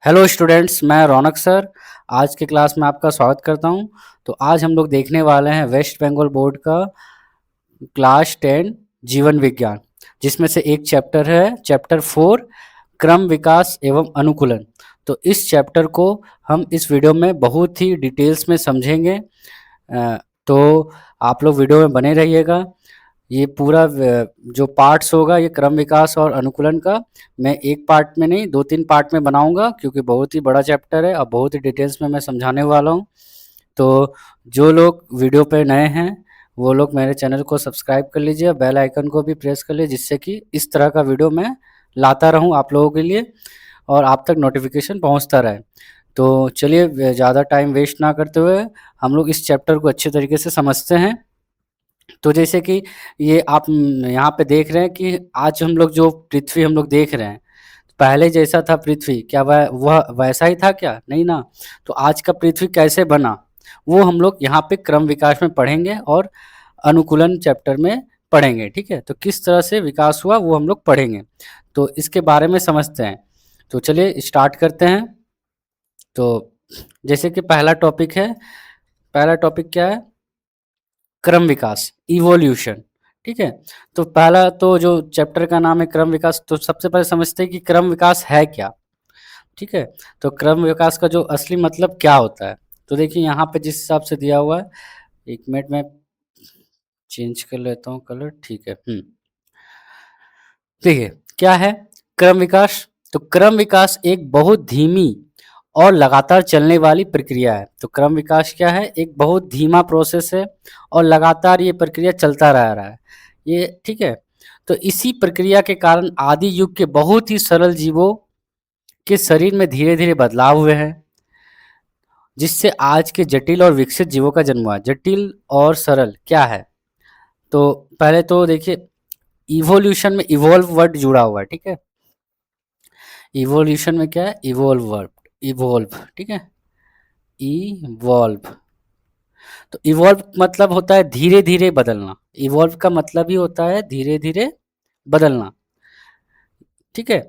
Hello students, मैं रौनक sir आज के क्लास में आपका स्वागत करता हूं। तो आज हम लोग देखने वाले हैं वेस्ट बंगाल बोर्ड का क्लास 10 जीवन विज्ञान, जिसमें से एक चैप्टर है चैप्टर 4 क्रम विकास एवं अनुकूलन। तो इस चैप्टर को हम इस वीडियो में बहुत ही डिटेल्स में समझेंगे। तो आप लोग वीडियो में बने रहिएगा। ये पूरा जो पार्ट्स होगा ये क्रम विकास और अनुकूलन का, मैं एक पार्ट में नहीं 2-3 पार्ट में बनाऊंगा, क्योंकि बहुत ही बड़ा चैप्टर है और बहुत ही डिटेल्स में मैं समझाने वाला हूँ। तो जो लोग वीडियो पे नए हैं वो लोग मेरे चैनल को सब्सक्राइब कर लीजिए, बेल आइकन को भी प्रेस कर लीजिए, जिससे कि इस तरह का वीडियो मैं लाता रहूँ आप लोगों के लिए और आप तक नोटिफिकेशन पहुँचता रहे। तो चलिए ज़्यादा टाइम वेस्ट ना करते हुए हम लोग इस चैप्टर को अच्छे तरीके से समझते हैं। तो जैसे कि ये आप यहाँ पे देख रहे हैं कि आज हम लोग जो पृथ्वी हम लोग देख रहे हैं, पहले जैसा था पृथ्वी, क्या वह वैसा ही था क्या? नहीं ना। तो आज का पृथ्वी कैसे बना वो हम लोग यहाँ पे क्रम विकास में पढ़ेंगे और अनुकूलन चैप्टर में पढ़ेंगे। ठीक है, तो किस तरह से विकास हुआ वो हम लोग पढ़ेंगे, तो इसके बारे में समझते हैं। तो चलिए स्टार्ट करते हैं। तो जैसे कि पहला टॉपिक क्या है? क्रम विकास, इवोल्यूशन। ठीक है, तो पहला तो जो चैप्टर का नाम है क्रम विकास, तो सबसे पहले समझते हैं कि क्रम विकास है क्या। ठीक है, तो क्रम विकास का जो असली मतलब क्या होता है, तो देखिए यहाँ पे जिस हिसाब से दिया हुआ है, एक मिनट में चेंज कर लेता हूँ कलर। ठीक है, देखिए क्या है क्रम विकास। तो क्रम विकास एक बहुत धीमी और लगातार चलने वाली प्रक्रिया है। तो क्रम विकास क्या है? एक बहुत धीमा प्रोसेस है और लगातार ये प्रक्रिया चलता रह रहा है ये। ठीक है, तो इसी प्रक्रिया के कारण आदि युग के बहुत ही सरल जीवों के शरीर में धीरे धीरे बदलाव हुए हैं, जिससे आज के जटिल और विकसित जीवों का जन्म हुआ। जटिल और सरल क्या है? तो पहले तो देखिए इवोल्यूशन में इवोल्व वर्ड जुड़ा हुआ है। ठीक है, इवोल्यूशन में क्या है? Evolve word, evolve. ठीक है, इवॉल्व। तो इवॉल्व मतलब होता है धीरे धीरे बदलना। इवॉल्व का मतलब ही होता है धीरे धीरे बदलना। ठीक है,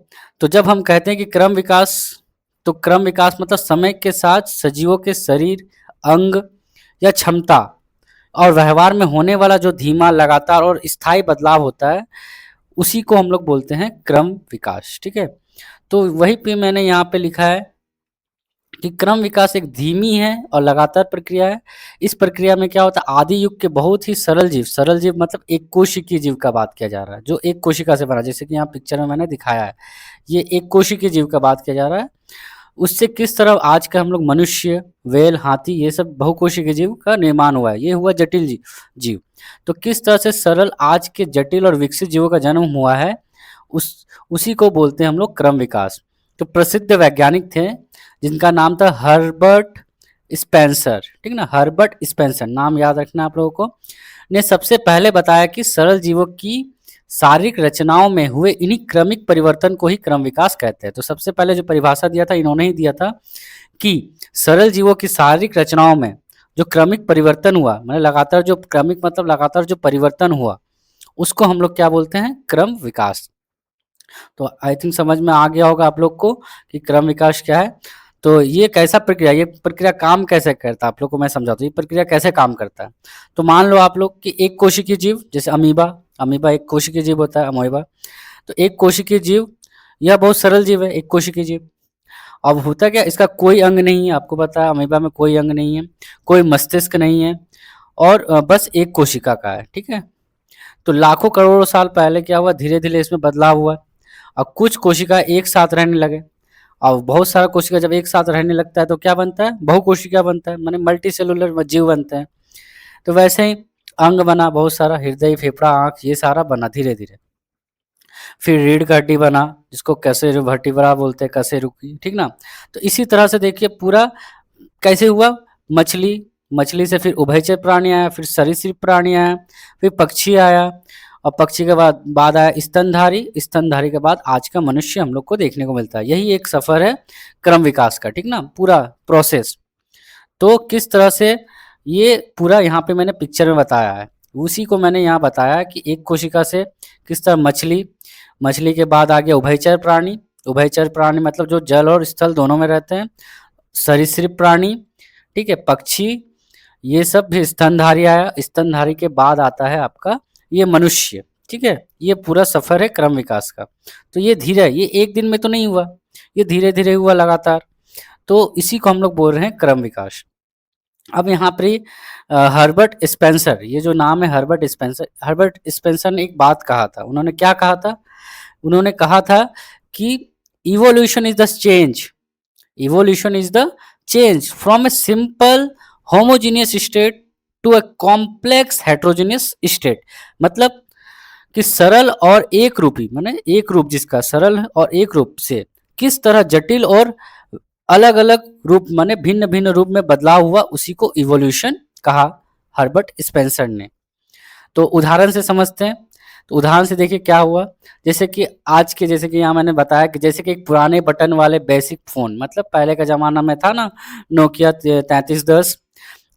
तो जब हम कहते हैं कि क्रम विकास, तो क्रम विकास मतलब समय के साथ सजीवों के शरीर, अंग या क्षमता और व्यवहार में होने वाला जो धीमा, लगातार और स्थायी बदलाव होता है, उसी को हम लोग बोलते हैं क्रम विकास। ठीक है, तो वही पे मैंने यहाँ पे लिखा है कि क्रम विकास एक धीमी है और लगातार प्रक्रिया है। इस प्रक्रिया में क्या होता है? आदि युग के बहुत ही सरल जीव मतलब एक कोशिकीय जीव का बात किया जा रहा है, जो एक कोशिका से बना, जैसे कि यहाँ पिक्चर में मैंने दिखाया है, ये एक कोशिकीय जीव का बात किया जा रहा है। उससे किस तरह आज का हम लोग मनुष्य, वेल, हाथी, ये सब बहुकोशिकीय जीव का निर्माण हुआ है, ये हुआ जटिल जीव। तो किस तरह से सरल आज के जटिल और विकसित जीवों का जन्म हुआ है, उसी को बोलते हैं हम लोग क्रम विकास। तो प्रसिद्ध वैज्ञानिक थे जिनका नाम था हर्बर्ट स्पेंसर। ठीक ना, हर्बर्ट स्पेंसर नाम याद रखना आप लोगों को, ने सबसे पहले बताया कि सरल जीवों की शारीरिक रचनाओं में हुए इन्हीं क्रमिक परिवर्तन को ही क्रम विकास कहते हैं। तो सबसे पहले जो परिभाषा दिया था इन्होंने ही दिया था कि सरल जीवों की शारीरिक रचनाओं में जो क्रमिक परिवर्तन हुआ, मतलब लगातार जो क्रमिक मतलब लगातार जो परिवर्तन हुआ, उसको हम लोग क्या बोलते हैं? क्रम विकास। तो आई थिंक समझ में आ गया होगा आप लोग को कि क्रम विकास क्या है। तो ये कैसा प्रक्रिया, ये प्रक्रिया काम कैसे करता है आप लोग को मैं समझाता हूँ, ये प्रक्रिया कैसे काम करता है। तो मान लो आप लोग कि एक कोशिकीय जीव, जैसे अमीबा, अमीबा एक कोशिकीय जीव होता है, अमीबा। तो एक कोशिकीय जीव यह बहुत सरल जीव है, एक कोशिकीय जीव। अब होता क्या, इसका कोई अंग नहीं है, आपको पता है अमीबा में कोई अंग नहीं है, कोई मस्तिष्क नहीं है और बस एक कोशिका का है। ठीक है, तो लाखों करोड़ों साल पहले क्या हुआ, धीरे धीरे इसमें बदलाव हुआ। अब कुछ कोशिका एक साथ रहने लगे, और बहुत सारा कोशिका जब एक साथ रहने लगता है तो क्या बनता है? बहुकोशिका बनता है, माने मल्टी सेलुलर जीव बनते हैं। तो वैसे ही अंग बना बहुत सारा, हृदय, फेफड़ा, आंख, ये सारा बना धीरे धीरे। फिर रीढ़ का हड्डी बना, जिसको कैसे वर्टिब्रा बोलते हैं, कैसे रुकी। ठीक ना, तो इसी तरह से देखिए पूरा कैसे हुआ। मछली से फिर उभयचर प्राणी आया, फिर सरीसृप प्राणी आया, फिर पक्षी आया, और पक्षी के बाद आया स्तनधारी के बाद आज का मनुष्य हम लोग को देखने को मिलता है। यही एक सफर है क्रम विकास का। ठीक ना, पूरा प्रोसेस। तो किस तरह से ये पूरा यहाँ पे मैंने पिक्चर में बताया है, उसी को मैंने यहाँ बताया कि एक कोशिका से किस तरह मछली के बाद आ गया उभयचर प्राणी, उभयचर प्राणी मतलब जो जल और स्थल दोनों में रहते हैं। सरीसृप प्राणी, ठीक है, पक्षी, ये सब भी स्तनधारी आया। स्तनधारी के बाद आता है आपका ये मनुष्य, ठीक है। ये पूरा सफर है क्रम विकास का। तो ये धीरे, ये एक दिन में तो नहीं हुआ, ये धीरे धीरे हुआ लगातार। तो इसी को हम लोग बोल रहे हैं क्रम विकास। अब यहाँ पर हर्बर्ट स्पेंसर, ये जो नाम है हर्बर्ट स्पेंसर ने एक बात कहा था। उन्होंने क्या कहा था? उन्होंने कहा था कि evolution is the change, evolution is the change from a simple homogeneous state to a complex heterogeneous state. मतलब कि सरल और एक रूपी, माने एक रूप जिसका सरल और एक रूप से किस तरह जटिल और अलग अलग रूप माने भिन्न भिन्न रूप में बदलाव हुआ, उसी को इवोल्यूशन कहा हर्बर्ट स्पेंसर ने। तो उदाहरण से समझते हैं। तो उदाहरण से देखिए क्या हुआ। जैसे कि आज के, जैसे कि यहाँ मैंने बताया कि जैसे कि एक पुराने बटन वाले बेसिक फ़ोन, मतलब पहले का ज़माना में था ना नोकिया 3310,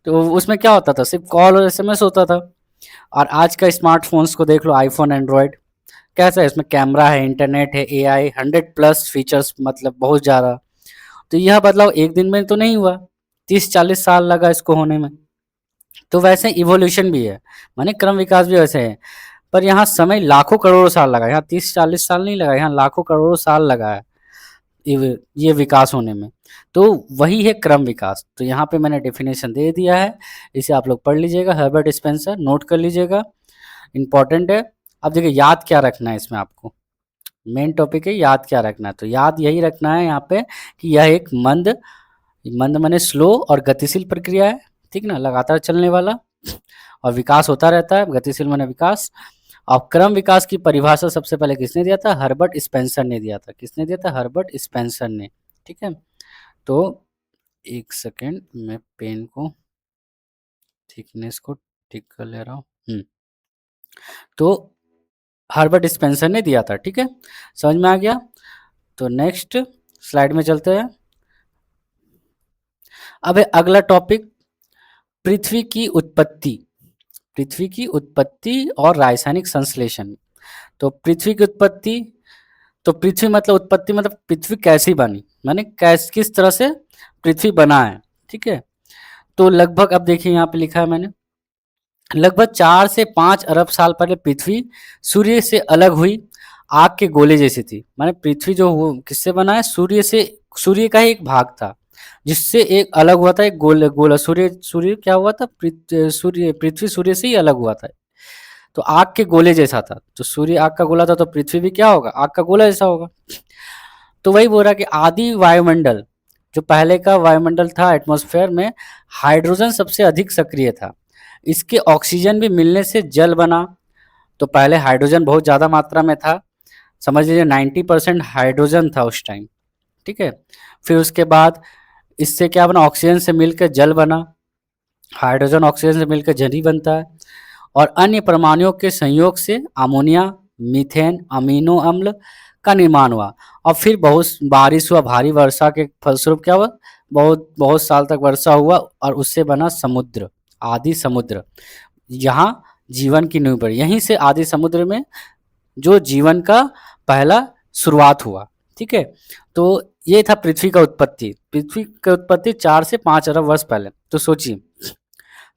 तो उसमें क्या होता था, सिर्फ कॉल और एसएमएस होता था। और आज का स्मार्टफोन्स को देख लो, आईफोन, एंड्रॉयड, कैसा है, इसमें कैमरा है, इंटरनेट है, एआई, 100+ फीचर्स, मतलब बहुत ज़्यादा। तो यह बदलाव एक दिन में तो नहीं हुआ, 30-40 साल लगा इसको होने में। तो वैसे इवोल्यूशन भी है, माने क्रम विकास भी वैसे है, पर यहाँ समय लाखों करोड़ों साल लगा। यहाँ 30-40 साल नहीं लगा, यहाँ लाखों करोड़ों साल लगा है ये विकास होने में। तो वही है क्रम विकास। तो यहाँ पे मैंने डेफिनेशन दे दिया है, इसे आप लोग पढ़ लीजिएगा। हर्बर्ट स्पेंसर, नोट कर लीजिएगा, इंपॉर्टेंट है। अब देखिए याद क्या रखना है इसमें, आपको मेन टॉपिक है याद क्या रखना है। तो याद यही रखना है यहाँ पे कि यह एक मंद माने स्लो और गतिशील प्रक्रिया है, ठीक ना, लगातार चलने वाला, और विकास होता रहता है। गतिशील माने विकास। और क्रम विकास की परिभाषा सबसे पहले किसने दिया था? हर्बर्ट स्पेंसर ने दिया था। किसने दिया था? हर्बर्ट स्पेंसर ने, ठीक है। तो एक सेकेंड, मैं पेन को थिकनेस को ठीक कर ले रहा हूँ। तो हर्बर्ट स्पेंसर ने दिया था, ठीक है, समझ में आ गया। तो नेक्स्ट स्लाइड में चलते हैं। अब है अगला टॉपिक, पृथ्वी की उत्पत्ति। पृथ्वी की उत्पत्ति और रासायनिक संश्लेषण। तो पृथ्वी की उत्पत्ति, तो पृथ्वी मतलब उत्पत्ति मतलब पृथ्वी कैसी बनी, माने किस तरह से पृथ्वी बना है, ठीक है। तो लगभग, अब देखिए यहाँ पे लिखा है मैंने, लगभग 4 से 5 अरब साल पहले पृथ्वी सूर्य से अलग हुई, आग के गोले जैसी थी। माने पृथ्वी जो किससे बना है? सूर्य से। सूर्य का ही एक भाग था जिससे एक अलग हुआ था, एक गोला। सूर्य क्या हुआ था? पृथ्वी सूर्य से ही अलग हुआ था। तो आग के गोले जैसा था। तो सूर्य आग का गोला था, तो पृथ्वी भी क्या होगा? आग का गोला जैसा होगा। तो वही बोल रहा कि आदि वायुमंडल, जो पहले का वायुमंडल था, एटमॉस्फेयर में हाइड्रोजन सबसे अधिक सक्रिय था। इसके ऑक्सीजन भी मिलने से जल बना। तो पहले हाइड्रोजन बहुत ज़्यादा मात्रा में था, समझ लीजिए 90% हाइड्रोजन था उस टाइम, ठीक है। फिर उसके बाद इससे क्या बना? ऑक्सीजन से मिलकर जल बना। हाइड्रोजन ऑक्सीजन से मिलकर जल ही बनता है। और अन्य परमाणुओं के संयोग से अमोनिया, मीथेन, अमीनो अम्ल का निर्माण हुआ। और फिर बहुत बारिश हुआ, भारी वर्षा के फलस्वरूप क्या हुआ? बहुत बहुत साल तक वर्षा हुआ और उससे बना समुद्र, आदि समुद्र। यहाँ जीवन की नींव पड़ी। यहीं से आदि समुद्र में जो जीवन का पहला शुरुआत हुआ, ठीक है। तो ये था पृथ्वी का उत्पत्ति। पृथ्वी की उत्पत्ति 4 से 5 अरब वर्ष पहले। तो सोचिए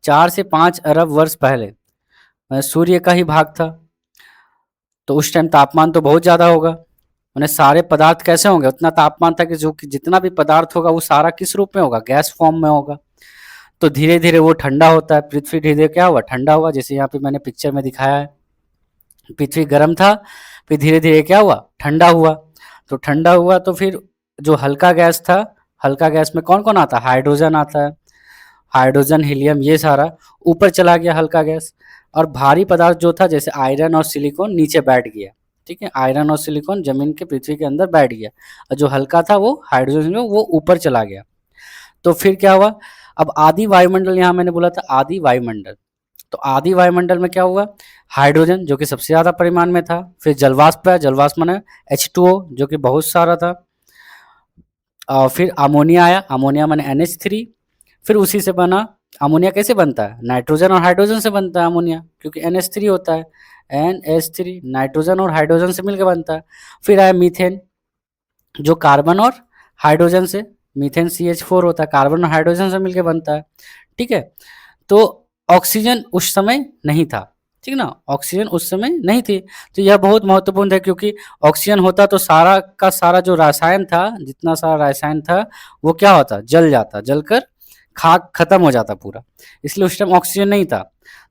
4 से 5 अरब वर्ष पहले सूर्य का ही भाग था। तो उस टाइम तापमान तो बहुत ज़्यादा होगा, मैंने सारे पदार्थ कैसे होंगे? उतना तापमान था कि जो कि जितना भी पदार्थ होगा वो सारा किस रूप में होगा? गैस फॉर्म में होगा। तो धीरे धीरे वो ठंडा होता है। पृथ्वी धीरे धीरे क्या हुआ? ठंडा हुआ। जैसे यहाँ पे मैंने पिक्चर में दिखाया है, पृथ्वी गर्म था, फिर धीरे धीरे क्या हुआ? ठंडा हुआ। तो ठंडा हुआ तो फिर जो हल्का गैस था, हल्का गैस में कौन कौन आता है? हाइड्रोजन आता है, हाइड्रोजन, हीलियम, ये सारा ऊपर चला गया हल्का गैस। और भारी पदार्थ जो था जैसे आयरन और सिलिकॉन नीचे बैठ गया, ठीक है। आयरन और सिलिकॉन जमीन के, पृथ्वी के अंदर बैठ गया, और जो हल्का था वो हाइड्रोजन वो ऊपर चला गया। तो फिर क्या हुआ? अब आदि वायुमंडल, यहाँ मैंने बोला था आदि वायुमंडल। तो आदि वायुमंडल में क्या हुआ? हाइड्रोजन जो कि सबसे ज़्यादा परिमाण में था। फिर जलवाष्प है, जलवाष्प माने H2O जो कि बहुत सारा था। और फिर अमोनिया आया, अमोनिया माने NH3। फिर उसी से बना, अमोनिया कैसे बनता है? नाइट्रोजन और हाइड्रोजन से बनता है अमोनिया, क्योंकि NH3 होता है। NH3 नाइट्रोजन और हाइड्रोजन से मिलकर बनता है। फिर आया मीथेन, जो कार्बन और हाइड्रोजन से, मीथेन CH4 होता है, कार्बन और हाइड्रोजन से मिलके बनता है, ठीक है। तो ऑक्सीजन उस समय नहीं था, ठीक ना, ऑक्सीजन उस समय नहीं थी। तो यह बहुत महत्वपूर्ण है, क्योंकि ऑक्सीजन होता तो सारा का सारा जो रसायन था, जितना सारा रसायन था, वो क्या होता, जल जाता, जलकर खाक खत्म हो जाता पूरा। इसलिए उस टाइम ऑक्सीजन नहीं था,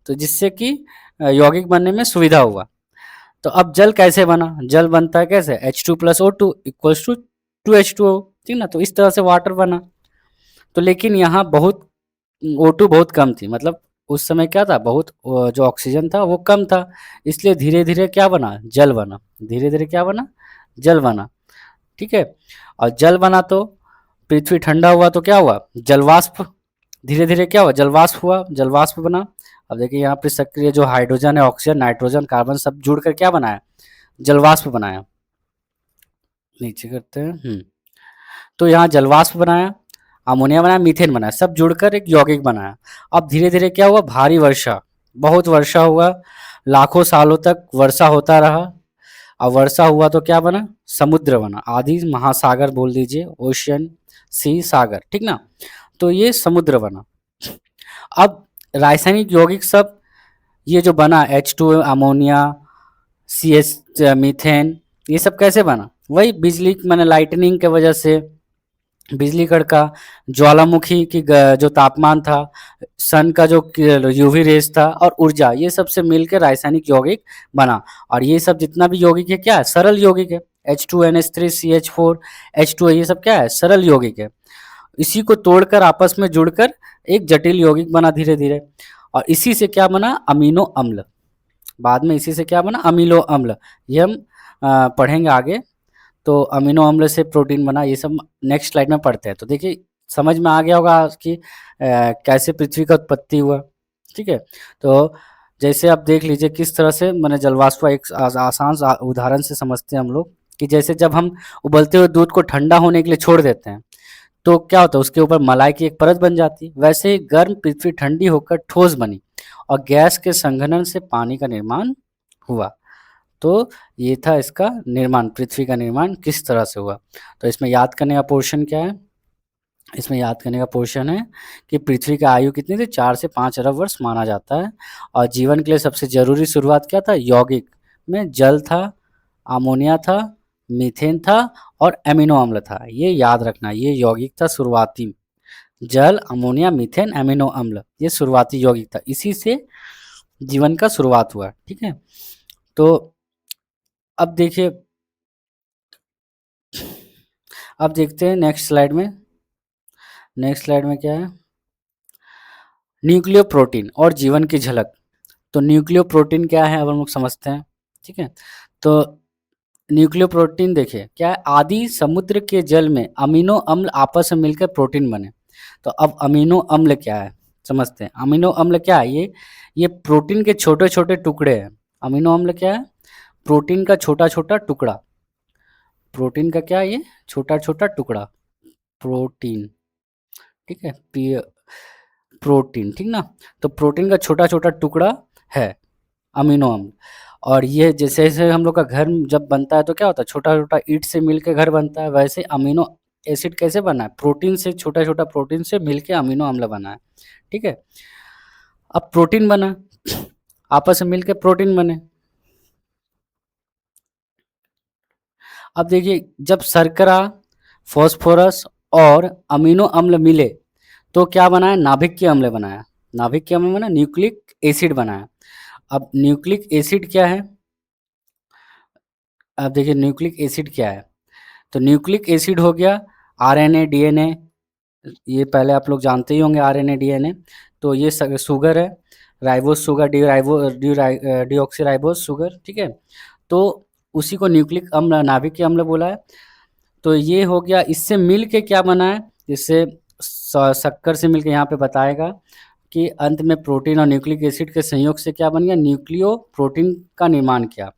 तो जिससे कि यौगिक बनने में सुविधा हुआ। तो अब जल कैसे बना, जल बनता है कैसे, H2+O2 इक्वल्स टू 2H2O, ठीक ना। तो इस तरह से वाटर बना। तो लेकिन यहाँ बहुत O2 बहुत कम थी, मतलब उस समय क्या था, बहुत जो ऑक्सीजन था वो कम था, इसलिए धीरे धीरे क्या बना, जल बना, धीरे धीरे क्या बना, जल बना, ठीक है। और जल बना तो पृथ्वी ठंडा हुआ तो क्या हुआ, जलवाष्प, धीरे धीरे क्या हुआ, जलवाष्प हुआ, जलवाष्प बना। अब देखिए यहाँ पे सक्रिय जो हाइड्रोजन है, ऑक्सीजन, नाइट्रोजन, कार्बन सब जुड़कर क्या बनाया, जलवाष्प बनाया। नीचे करते हैं। तो यहाँ जलवाष्प बनाया, अमोनिया बनाया, मीथेन बनाया, सब जुड़कर एक यौगिक बनाया। अब धीरे धीरे क्या हुआ, भारी वर्षा, बहुत वर्षा हुआ, लाखों सालों तक वर्षा होता रहा। अब वर्षा हुआ तो क्या बना, समुद्र बना, आदि महासागर बोल दीजिए, ओशियन, सी, सागर, ठीक ना। तो ये समुद्र बना। अब रासायनिक यौगिक सब ये जो बना, H2 अमोनिया, CH मीथेन, ये सब कैसे बना, वही बिजली मैंने लाइटनिंग के वजह से, बिजली कड़का, ज्वालामुखी की जो तापमान था, सन का जो यूवी रेस था, और ऊर्जा, ये सब से मिलकर रासायनिक यौगिक बना। और ये सब जितना भी यौगिक है क्या है, सरल यौगिक है, H2NH3 CH4 H2, ये सब क्या है, सरल यौगिक है। इसी को तोड़कर आपस में जुड़कर एक जटिल यौगिक बना धीरे धीरे। और इसी से क्या बना, अमीनो अम्ल। बाद में इसी से क्या बना, अमीनो अम्ल। ये हम पढ़ेंगे आगे। तो अमीनो अम्ल से प्रोटीन बना, ये सब नेक्स्ट स्लाइड में पढ़ते हैं। तो देखिए समझ में आ गया होगा कि कैसे पृथ्वी का उत्पत्ति हुआ, ठीक है। तो जैसे आप देख लीजिए किस तरह से मैंने जलवाष्प एक आसान उदाहरण से समझते हैं हम लोग, कि जैसे जब हम उबलते हुए दूध को ठंडा होने के लिए छोड़ देते हैं, तो क्या होता है, उसके ऊपर मलाई की एक परत बन जाती है। वैसे ही गर्म पृथ्वी ठंडी होकर ठोस बनी, और गैस के संघनन से पानी का निर्माण हुआ। तो ये था इसका निर्माण, पृथ्वी का निर्माण किस तरह से हुआ। तो इसमें याद करने का पोर्शन क्या है, इसमें याद करने का पोर्शन है कि पृथ्वी का आयु कितनी थी, 4 से 5 अरब वर्ष माना जाता है। और जीवन के लिए सबसे जरूरी शुरुआत क्या था, यौगिक में जल था, अमोनिया था, मीथेन था, और एमिनो अम्ल था। ये याद रखना, ये यौगिक था शुरुआती, जल, अमोनिया, मीथेन, एमिनो अम्ल, ये शुरुआती यौगिक था, इसी से जीवन का शुरुआत हुआ, ठीक है। तो अब देखिए, अब देखते हैं नेक्स्ट स्लाइड में। नेक्स्ट स्लाइड में क्या है, न्यूक्लियो प्रोटीन और जीवन की झलक। तो न्यूक्लियो प्रोटीन क्या है, अब हम लोग समझते हैं, ठीक है। तो न्यूक्लियो प्रोटीन देखिए क्या है, आदि समुद्र के जल में अमीनो अम्ल आपस में मिलकर प्रोटीन बने। तो अब अमीनो अम्ल क्या है समझते हैं। अमीनो अम्ल क्या है, ये प्रोटीन के छोटे छोटे टुकड़े हैं। अमीनो अम्ल क्या है, प्रोटीन का छोटा छोटा टुकड़ा, प्रोटीन का क्या है, ये छोटा छोटा टुकड़ा, प्रोटीन, ठीक है, प्रोटीन, ठीक ना। तो प्रोटीन का छोटा छोटा टुकड़ा है अमीनो अम्ल। और ये जैसे जैसे हम लोग का घर जब बनता है तो क्या होता है, छोटा छोटा ईंट से मिलके घर बनता है, वैसे अमीनो एसिड कैसे बना है, प्रोटीन से, छोटा छोटा प्रोटीन से मिलके अमीनो अम्ल बना है, ठीक है। अब प्रोटीन बना, आपस में मिलके प्रोटीन बने। अब देखिए जब शर्करा, फास्फोरस और अमीनो अम्ल मिले तो क्या बनाया, नाभिकीय अम्ल बनाया। नाभिकीय अम्ल बना, न्यूक्लिक एसिड बनाया। अब न्यूक्लिक एसिड क्या है, अब देखिए न्यूक्लिक एसिड क्या है। तो न्यूक्लिक एसिड हो गया आरएनए, डीएनए, ये पहले आप लोग जानते ही होंगे आरएनए, डीएनए। तो ये शुगर है, राइबोस शुगर, डीऑक्सीराइबोस शुगर, ठीक है। तो उसी को न्यूक्लिक अम्ल, नाभिकीय अम्ल बोला है। तो ये हो गया, इससे मिल के क्या बना है, जिससे शक्कर से मिलके यहाँ पे बताएगा कि अंत में प्रोटीन और न्यूक्लिक एसिड के संयोग से क्या बन गया, न्यूक्लियो प्रोटीन का निर्माण किया।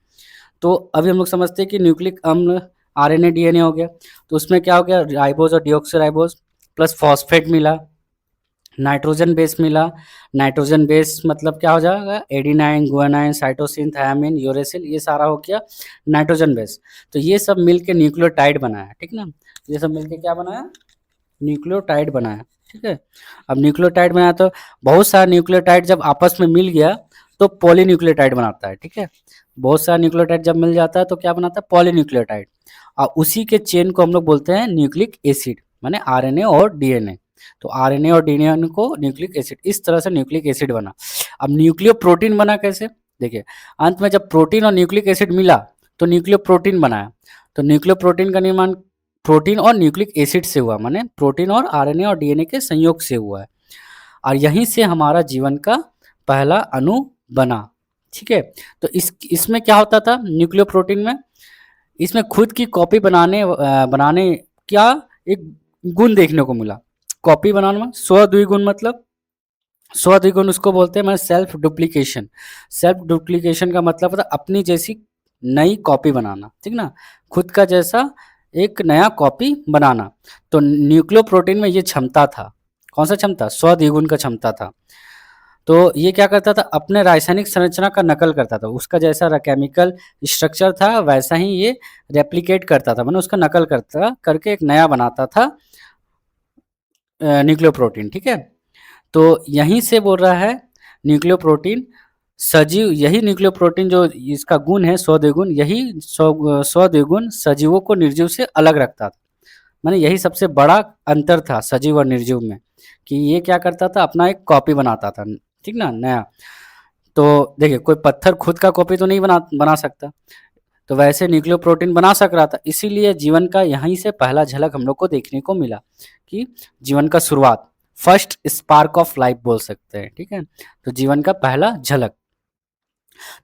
तो अभी हम लोग समझते हैं कि न्यूक्लिक अम्ल आरएनए, डीएनए हो गया, तो उसमें क्या हो गया, राइबोस और डीऑक्सीराइबोस प्लस फॉस्फेट मिला, नाइट्रोजन बेस मिला। नाइट्रोजन बेस मतलब क्या हो जाएगा, adenine, guanine, cytosine, thiamine, uracil, ये सारा हो गया नाइट्रोजन बेस। तो ये सब मिलके न्यूक्लियोटाइड बनाया, ठीक ना। ये सब मिलके क्या बनाया, न्यूक्लियोटाइड बनाया, ठीक है। अब न्यूक्लियोटाइड बनाया तो बहुत सारा न्यूक्लियोटाइड जब आपस में मिल गया तो पॉलीन्यूक्लियोटाइड बनाता है, ठीक है। बहुत सारा न्यूक्लियोटाइड जब मिल जाता है तो क्या बनाता है, पॉलीन्यूक्लियोटाइड। और उसी के चेन को हम लोग बोलते हैं न्यूक्लिक एसिड, माने आरएनए और डीएनए। तो आरएनए और डीएनए को न्यूक्लिक एसिड, इस तरह से न्यूक्लिक एसिड बना। अब न्यूक्लियो प्रोटीन बना कैसे, देखिए अंत में जब प्रोटीन और न्यूक्लिक एसिड मिला तो न्यूक्लियो प्रोटीन बनाया। तो न्यूक्लियो प्रोटीन का निर्माण प्रोटीन और न्यूक्लिक एसिड से हुआ, माने प्रोटीन और आरएनए और डीएनए के संयोग से हुआ है। और यहीं से हमारा जीवन का पहला अणु बना, ठीक है। तो इसमें क्या होता था न्यूक्लियो प्रोटीन में, इसमें खुद की कॉपी बनाने क्या एक गुण देखने को मिला। कॉपी बनाने में स्वद्विगुण, मतलब स्वद्विगुण उसको बोलते हैं, मैं सेल्फ डुप्लीकेशन। सेल्फ डुप्लीकेशन का मतलब होता है अपनी जैसी नई कॉपी बनाना, ठीक ना, खुद का जैसा एक नया कॉपी बनाना। तो न्यूक्लियोप्रोटीन में ये क्षमता था, कौन सा क्षमता, स्वद्विगुण का क्षमता था। तो ये क्या करता था, अपने रासायनिक संरचना का नकल करता था, उसका जैसा केमिकल स्ट्रक्चर था वैसा ही ये रेप्लिकेट करता था, मतलब उसका नकल करता करके एक नया बनाता था न्यूक्लियोप्रोटीन, ठीक है। तो यहीं से बोल रहा है न्यूक्लियोप्रोटीन सजीव, यही न्यूक्लियोप्रोटीन जो इसका गुण है स्वद्विगुण, यही स्वद्विगुण सजीवों को निर्जीव से अलग रखता था। माने यही सबसे बड़ा अंतर था सजीव और निर्जीव में, कि ये क्या करता था, अपना एक कॉपी बनाता था, ठीक ना, नया। तो देखिए कोई पत्थर खुद का कॉपी तो नहीं बना सकता, तो वैसे न्यूक्लियोप्रोटीन बना सक रहा था। इसीलिए जीवन का यहीं से पहला झलक हम लोग को देखने को मिला, कि जीवन का शुरुआत, फर्स्ट स्पार्क ऑफ लाइफ बोल सकते हैं, ठीक है। तो जीवन का पहला झलक,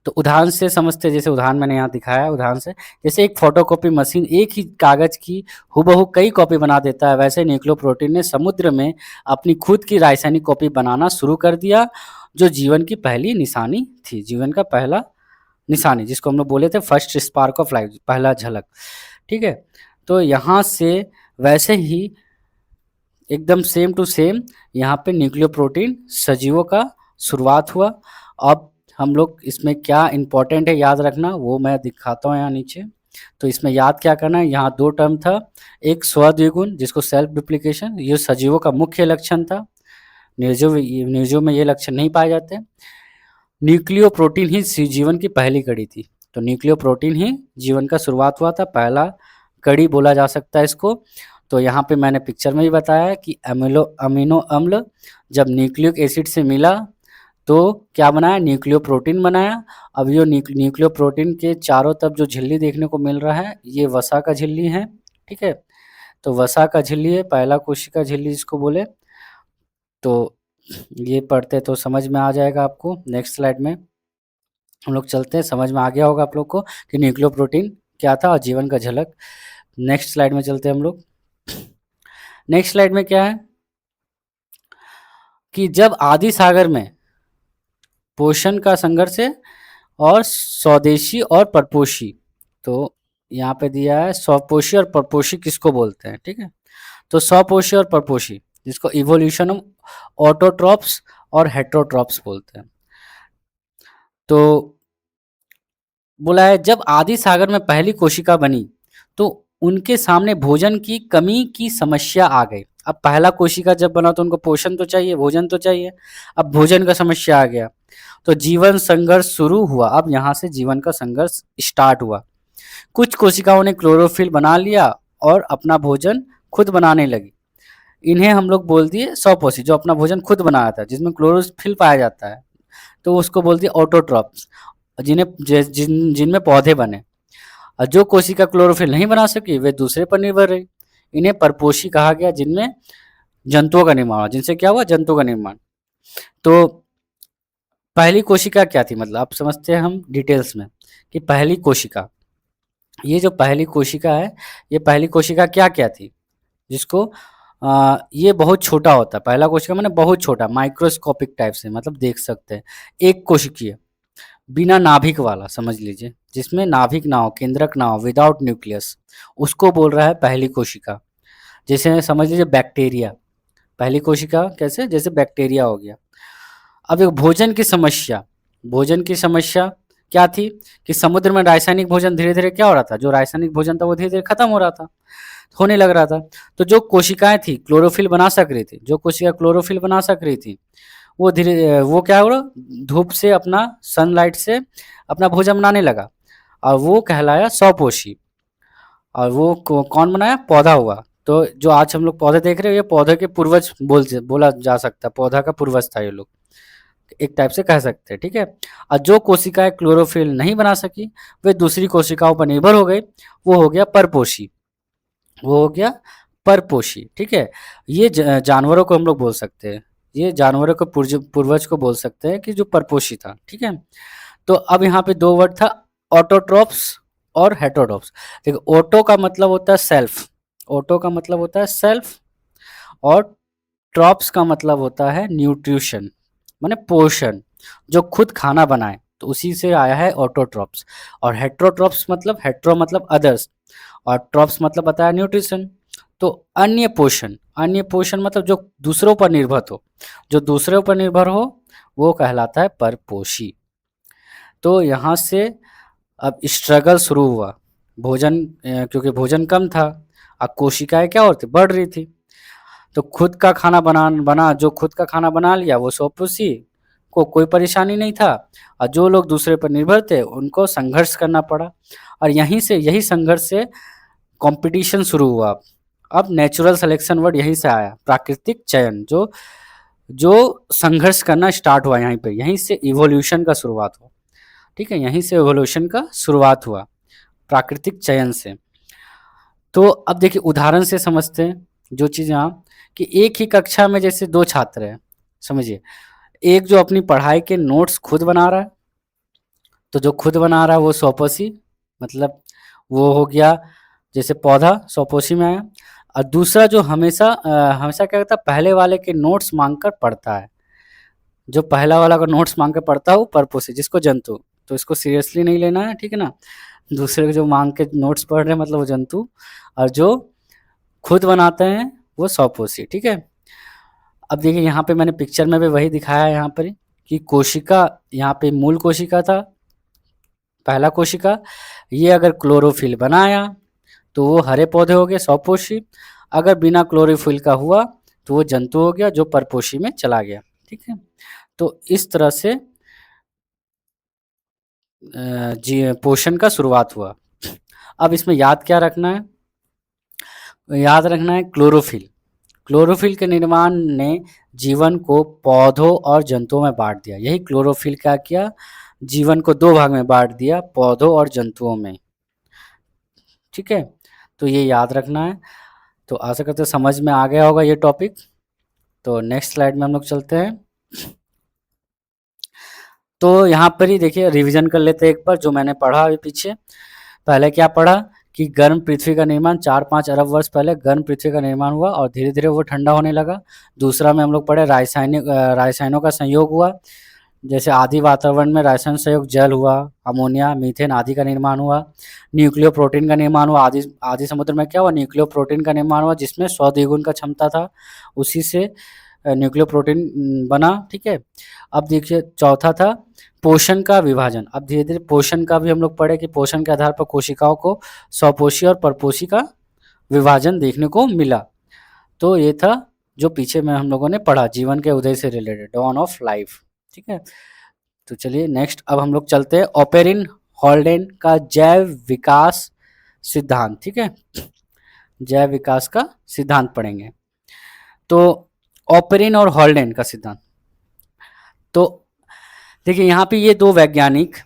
तो उदाहरण से समझते हैं, जैसे उदाहरण मैंने यहाँ दिखाया है, उदाहरण से जैसे एक फोटोकॉपी मशीन एक ही कागज की हूबहू कई कॉपी बना देता है, वैसे न्यूक्लियोप्रोटीन ने समुद्र में अपनी खुद की रासायनिक कॉपी बनाना शुरू कर दिया, जो जीवन की पहली निशानी थी, जीवन का पहला निशानी, जिसको हम लोग बोले थे फर्स्ट स्पार्क ऑफ लाइफ, पहला झलक, ठीक है। तो यहाँ से वैसे ही एकदम सेम टू सेम यहाँ पे न्यूक्लियोप्रोटीन सजीवों का शुरुआत हुआ। अब हम लोग इसमें क्या इंपॉर्टेंट है याद रखना, वो मैं दिखाता हूँ यहाँ नीचे। तो इसमें याद क्या करना है, यहाँ दो टर्म था, एक स्वद्विगुण जिसको सेल्फ डुप्लीकेशन, ये सजीवों का मुख्य लक्षण था, निर्जीव में ये लक्षण नहीं पाए जाते। न्यूक्लियोप्रोटीन ही जीवन की पहली कड़ी थी, तो न्यूक्लियोप्रोटीन ही जीवन का शुरुआत हुआ था, पहला कड़ी बोला जा सकता है इसको। तो यहाँ पे मैंने पिक्चर में भी बताया है कि अमीनो अम्ल जब न्यूक्लिक एसिड से मिला तो क्या बनाया, न्यूक्लियोप्रोटीन बनाया। अब ये न्यूक्लियोप्रोटीन के चारों तरफ जो झिल्ली देखने को मिल रहा है, ये वसा का झिल्ली है, ठीक है। तो वसा का झिल्ली है, पहला कोशिका झिल्ली जिसको बोले। तो ये पढ़ते तो समझ में आ जाएगा आपको। नेक्स्ट स्लाइड में हम लोग चलते हैं, समझ में आ गया होगा आप लोग को कि न्यूक्लियोप्रोटीन क्या था और जीवन का झलक। नेक्स्ट स्लाइड में चलते हैं हम लोग। नेक्स्ट स्लाइड में क्या है कि जब आदि सागर में पोषण का संघर्ष है और स्वदेशी और परपोषी, तो यहाँ पे दिया है स्वपोषी और परपोषी किसको बोलते हैं, ठीक है। तो स्वपोषी और परपोषी जिसको इवोल्यूशन ऑफ ऑटोट्रॉप्स और हेट्रोट्रॉप्स बोलते हैं। तो बोला है जब आदि सागर में पहली कोशिका बनी तो उनके सामने भोजन की कमी की समस्या आ गई। अब पहला कोशिका जब बना तो उनको पोषण तो चाहिए, भोजन तो चाहिए, अब भोजन का समस्या आ गया, तो जीवन संघर्ष शुरू हुआ। अब यहाँ से जीवन का संघर्ष स्टार्ट हुआ। कुछ कोशिकाओं ने क्लोरोफिल बना लिया और अपना भोजन खुद बनाने लगी। इन्हें हम लोग बोल दिए स्वपोषी, जो अपना भोजन खुद बनाया था, जिसमें क्लोरोफिल पाया जाता है, तो उसको बोल दिए ऑटोट्रॉप्स, जिनमें पौधे बने। और जो कोशिका क्लोरोफिल नहीं बना सकी वे दूसरे पर निर्भर रही। इन्हें परपोषी कहा गया, जिनमें जंतुओं का निर्माण हुआ, जिनसे क्या हुआ, जंतुओं का निर्माण। तो पहली कोशिका क्या थी, मतलब आप समझते हैं हम डिटेल्स में कि पहली कोशिका, ये जो पहली कोशिका है, ये पहली कोशिका क्या क्या थी, जिसको ये बहुत छोटा होता है, पहला कोशिका मैंने बहुत छोटा, माइक्रोस्कोपिक टाइप से, मतलब देख सकते हैं, एक कोशिकीय, बिना नाभिक वाला समझ लीजिए, जिसमें नाभिक ना हो, केंद्रक ना हो, विदाउट न्यूक्लियस, उसको बोल रहा है पहली कोशिका। जैसे समझ लीजिए बैक्टीरिया, पहली कोशिका कैसे, जैसे बैक्टीरिया हो गया। अब एक भोजन की समस्या क्या थी कि समुद्र में रासायनिक भोजन धीरे धीरे क्या हो रहा था, जो रासायनिक भोजन था वो धीरे धीरे खत्म हो रहा था, होने लग रहा था। तो जो कोशिकाएं थी क्लोरोफिल बना सक रही थी, जो कोशिका क्लोरोफिल बना सक रही थी, वो क्या हो रहा, धूप से अपना, सनलाइट से अपना भोजन बनाने लगा, और वो कहलाया स्वपोषी। और वो कौन बनाया, पौधा हुआ। तो जो आज हम लोग पौधे देख रहे हैं, ये पौधे के पूर्वज बोला जा सकता है, पौधा का पूर्वज था ये लोग, एक टाइप से कह सकते हैं, ठीक है। और जो कोशिकाएं क्लोरोफिल नहीं बना सकी, वे दूसरी कोशिकाओं पर निर्भर हो गई, वो हो गया परपोषी, वो हो गया परपोषी, ठीक है। ये जानवरों को हम लोग बोल सकते हैं, ये जानवरों के पूर्वज को बोल सकते हैं कि जो परपोषी था, ठीक है। तो अब यहाँ पे दो वर्ड था, ऑटोट्रॉप्स और हेटरोट्रॉप्स। देखो, ऑटो का मतलब होता है सेल्फ, ऑटो का मतलब होता है सेल्फ, और ट्रॉप्स का मतलब होता है न्यूट्रिशन, माने पोषण, जो खुद खाना बनाए, तो उसी से आया है ऑटोट्रॉप्स। और हेट्रोट्रॉप्स मतलब, हेट्रो मतलब अदर्स, और ट्रॉप्स मतलब बताया न्यूट्रिशन। तो अन्य पोषण मतलब जो दूसरों पर निर्भर हो, जो दूसरों पर निर्भर हो, वो कहलाता है परपोषी। तो यहाँ से अब स्ट्रगल शुरू हुआ, क्योंकि भोजन कम था, अब कोशिकाएं क्या होती, बढ़ रही थी। तो खुद का खाना बना जो खुद का खाना बना लिया, वो स्वपोषी को कोई परेशानी नहीं था, और जो लोग दूसरे पर निर्भर थे उनको संघर्ष करना पड़ा। और यही संघर्ष से कंपटीशन शुरू हुआ। अब नेचुरल सिलेक्शन वर्ड यहीं से आया, प्राकृतिक चयन, जो संघर्ष करना स्टार्ट हुआ यहीं से इवोल्यूशन का शुरुआत हुआ, ठीक है, यहीं से इवोल्यूशन का शुरुआत हुआ, प्राकृतिक चयन से। तो अब देखिए उदाहरण से समझते हैं जो चीज़ यहाँ, कि एक ही कक्षा में जैसे दो छात्र हैं, समझिए, एक जो अपनी पढ़ाई के नोट्स खुद बना रहा है, तो जो खुद बना रहा है वो स्वपोषी, मतलब वो हो गया जैसे पौधा स्वपोषी में आया। और दूसरा जो हमेशा क्या करता है, पहले वाले के नोट्स मांगकर पढ़ता है, जो पहला वाला का नोट्स मांग कर पढ़ता है वो परपोषी, जिसको जंतु, तो इसको सीरियसली नहीं लेना है, ठीक है ना। दूसरे के जो मांग के नोट्स पढ़ रहे हैं मतलब वो जंतु, और जो खुद बनाते हैं वो स्वपोषी, ठीक है। अब देखिए यहाँ पे मैंने पिक्चर में भी वही दिखाया है यहाँ पर कि कोशिका, यहाँ पे मूल कोशिका था, पहला कोशिका, ये अगर क्लोरोफिल बनाया तो वो हरे पौधे हो गए स्वपोषी, अगर बिना क्लोरोफिल का हुआ तो वो जंतु हो गया जो परपोषी में चला गया, ठीक है। तो इस तरह से पोषण का शुरुआत हुआ। अब इसमें याद क्या रखना है, याद रखना है क्लोरोफिल, क्लोरोफिल के निर्माण ने जीवन को पौधों और जंतुओं में बांट दिया। यही क्लोरोफिल क्या किया, जीवन को दो भाग में बांट दिया, पौधों और जंतुओं में, ठीक है। तो ये याद रखना है। तो आशा करते समझ में आ गया होगा ये टॉपिक। तो नेक्स्ट स्लाइड में हम लोग चलते हैं। तो यहाँ पर ही देखिए रिवीजन कर लेते हैं एक बार जो मैंने पढ़ा अभी पीछे। पहले क्या पढ़ा कि गर्म पृथ्वी का निर्माण 4-5 अरब वर्ष पहले गर्म पृथ्वी का निर्माण हुआ और धीरे धीरे वो ठंडा होने लगा। दूसरा में हम लोग पढ़े रासायनों का संयोग हुआ, जैसे आदि वातावरण में रासायन संयोग जल हुआ, अमोनिया, मीथेन आदि का निर्माण हुआ। न्यूक्लियो प्रोटीन का निर्माण हुआ, आदि समुद्र में क्या हुआ, न्यूक्लियो प्रोटीन का निर्माण हुआ जिसमें 100 द्विगुण का क्षमता था, उसी से न्यूक्लियो प्रोटीन बना, ठीक है। अब देखिए चौथा था पोषण का विभाजन। अब धीरे धीरे पोषण का भी हम लोग पढ़े कि पोषण के आधार पर कोशिकाओं को स्वपोषी और परपोषी का विभाजन देखने को मिला। तो ये था जो पीछे में हम लोगों ने पढ़ा जीवन के उदय से रिलेटेड, डॉन ऑफ लाइफ, ठीक है। तो चलिए नेक्स्ट अब हम लोग चलते हैं ऑपेरिन हॉल्डेन का जैव विकास सिद्धांत, ठीक है, जैव विकास का सिद्धांत पढ़ेंगे। तो ऑपेरिन और हॉल्डेन का सिद्धांत, तो देखिए यहाँ पे ये दो वैज्ञानिक,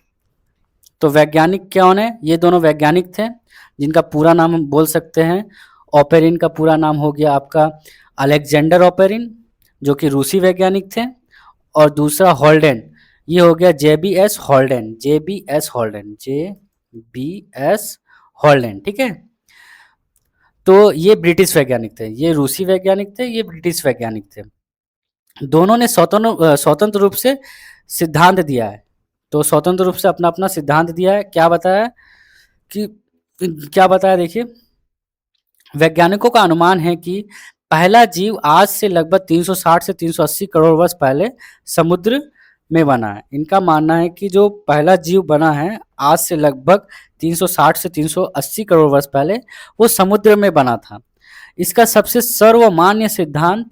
तो वैज्ञानिक कौन है, ये दोनों वैज्ञानिक थे जिनका पूरा नाम हम बोल सकते हैं। ऑपेरिन का पूरा नाम हो गया आपका अलेक्जेंडर ऑपेरिन, जो कि रूसी वैज्ञानिक थे, और दूसरा हॉल्डेन, ये हो गया जेबीएस हॉल्डेन, जेबीएस हॉल्डेन, ठीक है। तो ये ब्रिटिश वैज्ञानिक थे, ये रूसी वैज्ञानिक थे, ये ब्रिटिश वैज्ञानिक थे। दोनों ने स्वतंत्र रूप से सिद्धांत दिया है, तो स्वतंत्र रूप से अपना अपना सिद्धांत दिया है। क्या बताया देखिए, वैज्ञानिकों का अनुमान है कि पहला जीव आज से लगभग 360 से 380 करोड़ वर्ष पहले समुद्र में बना है। इनका मानना है कि जो पहला जीव बना है आज से लगभग 360 से 380 करोड़ वर्ष पहले वो समुद्र में बना था। इसका सबसे सर्वमान्य सिद्धांत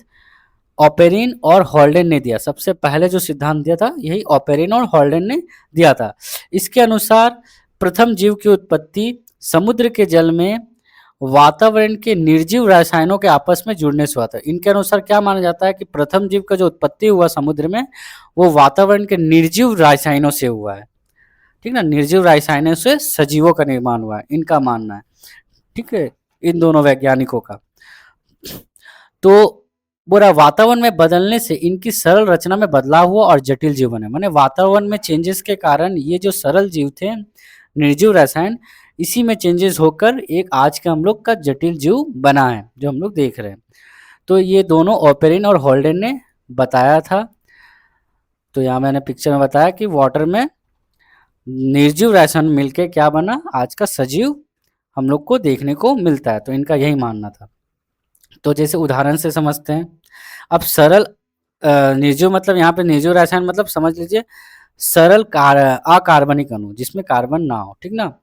ऑपेरिन और हॉल्डेन ने दिया। सबसे पहले जो सिद्धांत दिया था यही ऑपेरिन और हॉल्डेन ने दिया था। इसके अनुसार प्रथम जीव की उत्पत्ति समुद्र के जल में वातावरण के निर्जीव रसायनों के आपस में जुड़ने से हुआ था। इनके अनुसार क्या माना जाता है कि प्रथम जीव का जो उत्पत्ति हुआ समुद्र में वो वातावरण के निर्जीव रसायनों से हुआ है। ठीक ना, निर्जीव रसायनों से सजीवों का निर्माण हुआ है, इनका मानना है। ठीक है, इन दोनों वैज्ञानिकों का। तो बोला वातावरण में बदलने से इनकी सरल रचना में बदलाव हुआ और जटिल जीव बने। माने वातावरण में चेंजेस के कारण ये जो सरल जीव थे निर्जीव रसायन, इसी में चेंजेस होकर एक आज का हम लोग का जटिल जीव बना है जो हम लोग देख रहे हैं। तो ये दोनों ऑपेरिन और हॉल्डेन ने बताया था। तो यहाँ मैंने पिक्चर में बताया कि वाटर में निर्जीव रसायन मिलके क्या बना, आज का सजीव हम लोग को देखने को मिलता है। तो इनका यही मानना था। तो जैसे उदाहरण से समझते हैं। अब सरल निर्जीव मतलब यहाँ पे निर्जीव रसायन मतलब समझ लीजिए सरल अकार्बनिक अणु जिसमें कार्बन ना हो। ठीक ना,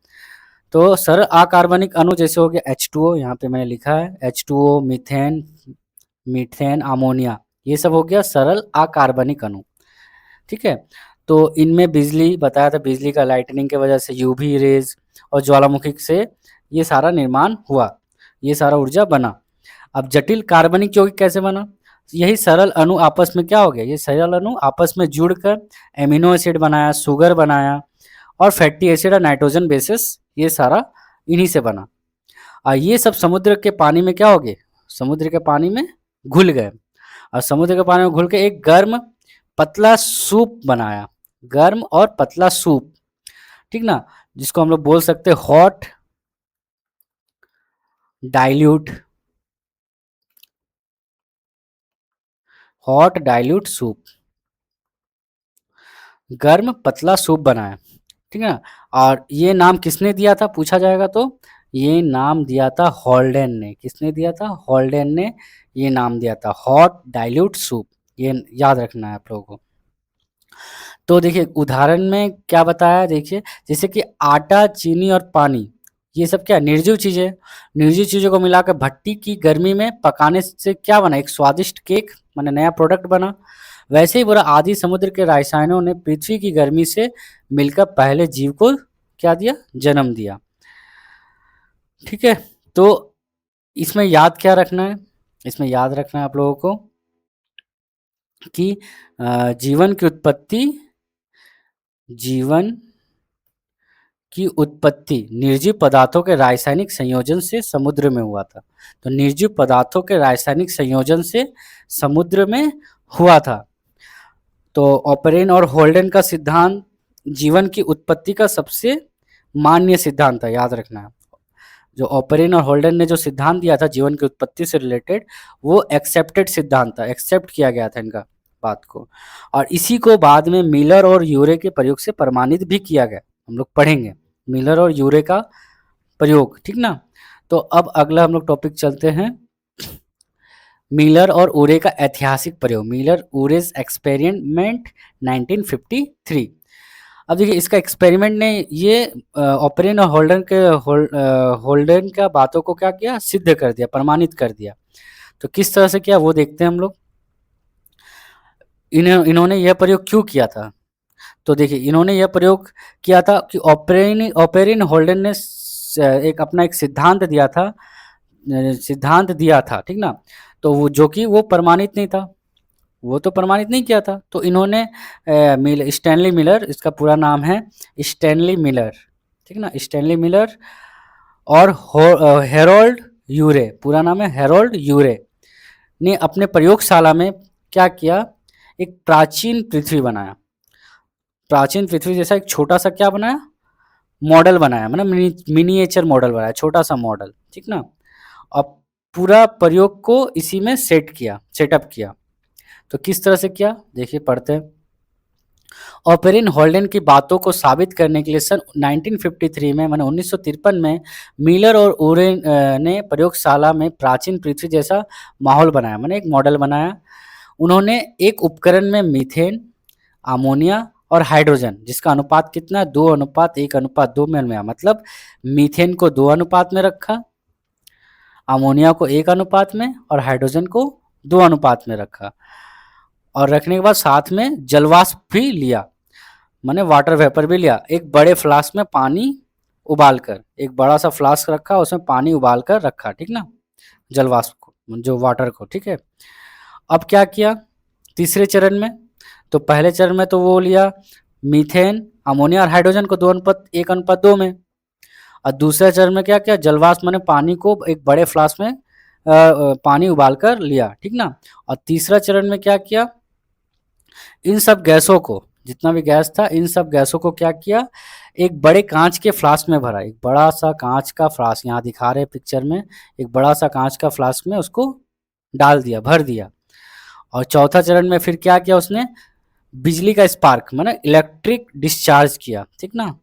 तो सरल अकार्बनिक अणु जैसे हो गया H2O, यहाँ पे मैंने लिखा है H2O, मीथेन, अमोनिया, ये सब हो गया सरल अकार्बनिक अणु। ठीक है, तो इनमें बिजली बताया था, बिजली का लाइटनिंग के वजह से यूवी रेज और ज्वालामुखी से ये सारा निर्माण हुआ, ये सारा ऊर्जा बना। अब जटिल कार्बनिक यौगिक कैसे बना, यही सरल अणु आपस में क्या हो गया, ये सरल अणु आपस में जुड़कर एमिनो एसिड बनाया, शुगर बनाया और फैटी एसिड और नाइट्रोजन बेसिस, ये सारा इन्हीं से बना। और ये सब समुद्र के पानी में क्या हो गए, समुद्र के पानी में घुल गए और समुद्र के पानी में घुल के एक गर्म पतला सूप बनाया, गर्म और पतला सूप। ठीक ना, जिसको हम लोग बोल सकते हैं हॉट डाइल्यूट सूप, गर्म पतला सूप बनाया। ठीक है, और ये नाम किसने दिया था पूछा जाएगा तो ये नाम दिया था हॉल्डेन ने। किसने दिया था, हॉल्डेन ने ये नाम दिया था, हॉट डाइल्यूट सूप। ये याद रखना है आप लोगों को। तो देखिए उदाहरण में क्या बताया, देखिए जैसे कि आटा, चीनी और पानी, ये सब क्या निर्जीव चीजें, निर्जीव चीजों को मिलाकर भट्टी की गर्मी में पकाने से क्या बना, एक स्वादिष्ट केक माने नया प्रोडक्ट बना। वैसे ही बोला आदि समुद्र के रसायनों ने पृथ्वी की गर्मी से मिलकर पहले जीव को क्या दिया, जन्म दिया। ठीक है, तो इसमें याद क्या रखना है, इसमें याद रखना है आप लोगों को कि जीवन की उत्पत्ति निर्जीव पदार्थों के रासायनिक संयोजन से समुद्र में हुआ था। तो निर्जीव पदार्थों के रासायनिक संयोजन से समुद्र में हुआ था। तो ऑपेरिन और हॉल्डेन का सिद्धांत जीवन की उत्पत्ति का सबसे मान्य सिद्धांत है, याद रखना है। जो ऑपेरिन और हॉल्डेन ने जो सिद्धांत दिया था जीवन की उत्पत्ति से रिलेटेड, वो एक्सेप्टेड सिद्धांत था, एक्सेप्ट किया गया था इनका बात को। और इसी को बाद में मिलर और यूरे के प्रयोग से प्रमाणित भी किया गया। हम लोग पढ़ेंगे मिलर और यूरे का प्रयोग। ठीक ना, तो अब अगला हम लोग टॉपिक चलते हैं, मिलर और यूरे का ऐतिहासिक प्रयोग, मिलर यूरेस एक्सपेरिमेंट 1953। अब देखिए इसका एक्सपेरिमेंट ने ये ऑपेरिन और हॉल्डेन का बातों को क्या किया, सिद्ध कर दिया, प्रमाणित कर दिया। तो किस तरह से किया वो देखते हैं हम लोग। इन्होंने यह प्रयोग क्यों किया था, तो देखिए इन्होंने यह प्रयोग किया था कि ऑपेरिन हॉल्डेन ने एक अपना एक सिद्धांत दिया था। ठीक ना, तो वो जो कि वो प्रमाणित नहीं था, वो तो प्रमाणित नहीं किया था। तो इन्होंने स्टैनली मिलर, इसका पूरा नाम है स्टैनली मिलर, ठीक ना, स्टैनली मिलर और हेरोल्ड यूरे, पूरा नाम है हेरोल्ड यूरे, ने अपने प्रयोगशाला में क्या किया, एक प्राचीन पृथ्वी बनाया, प्राचीन पृथ्वी जैसा एक छोटा सा क्या बनाया, मॉडल बनाया, मतलब मिनिएचर मॉडल बनाया, छोटा सा मॉडल। ठीक ना, अब पूरा प्रयोग को इसी में सेटअप किया। तो किस तरह से किया देखिए पढ़ते हैं। ऑपेरिन हॉल्डेन की बातों को साबित करने के लिए सन 1953 में माने 1953 में मिलर और उरे ने प्रयोगशाला में प्राचीन पृथ्वी जैसा माहौल बनाया, माने एक मॉडल बनाया। उन्होंने एक उपकरण में मीथेन, अमोनिया और हाइड्रोजन जिसका अनुपात कितना 2:1:2 में लिया, मतलब मीथेन को 2 अनुपात में रखा, अमोनिया को 1 अनुपात में और हाइड्रोजन को 2 अनुपात में रखा। और रखने के बाद साथ में जलवाष्प भी लिया, मैंने वाटर वेपर भी लिया। एक बड़े फ्लास्क में पानी उबालकर, एक बड़ा सा फ्लास्क रखा, उसमें पानी उबाल कर रखा, ठीक ना, जलवाष्प को, जो वाटर को, ठीक है। अब क्या किया तीसरे चरण में, तो पहले चरण में तो वो लिया मीथेन, अमोनिया और हाइड्रोजन को 2:1:2 में, और दूसरे चरण में क्या किया, जलवाष्प मैंने पानी को एक बड़े फ्लास्क में पानी उबाल कर लिया, ठीक ना। और तीसरा चरण में क्या किया, इन सब गैसों को, जितना भी गैस था, इन सब गैसों को क्या किया, एक बड़े कांच के फ्लास्क में भरा, एक बड़ा सा कांच का फ्लास्क यहाँ दिखा रहे पिक्चर में, एक बड़ा सा कांच का फ्लास्क में उसको डाल दिया, भर दिया। और चौथा चरण में फिर क्या किया उसने, बिजली का स्पार्क माने इलेक्ट्रिक डिस्चार्ज किया, ठीक ना,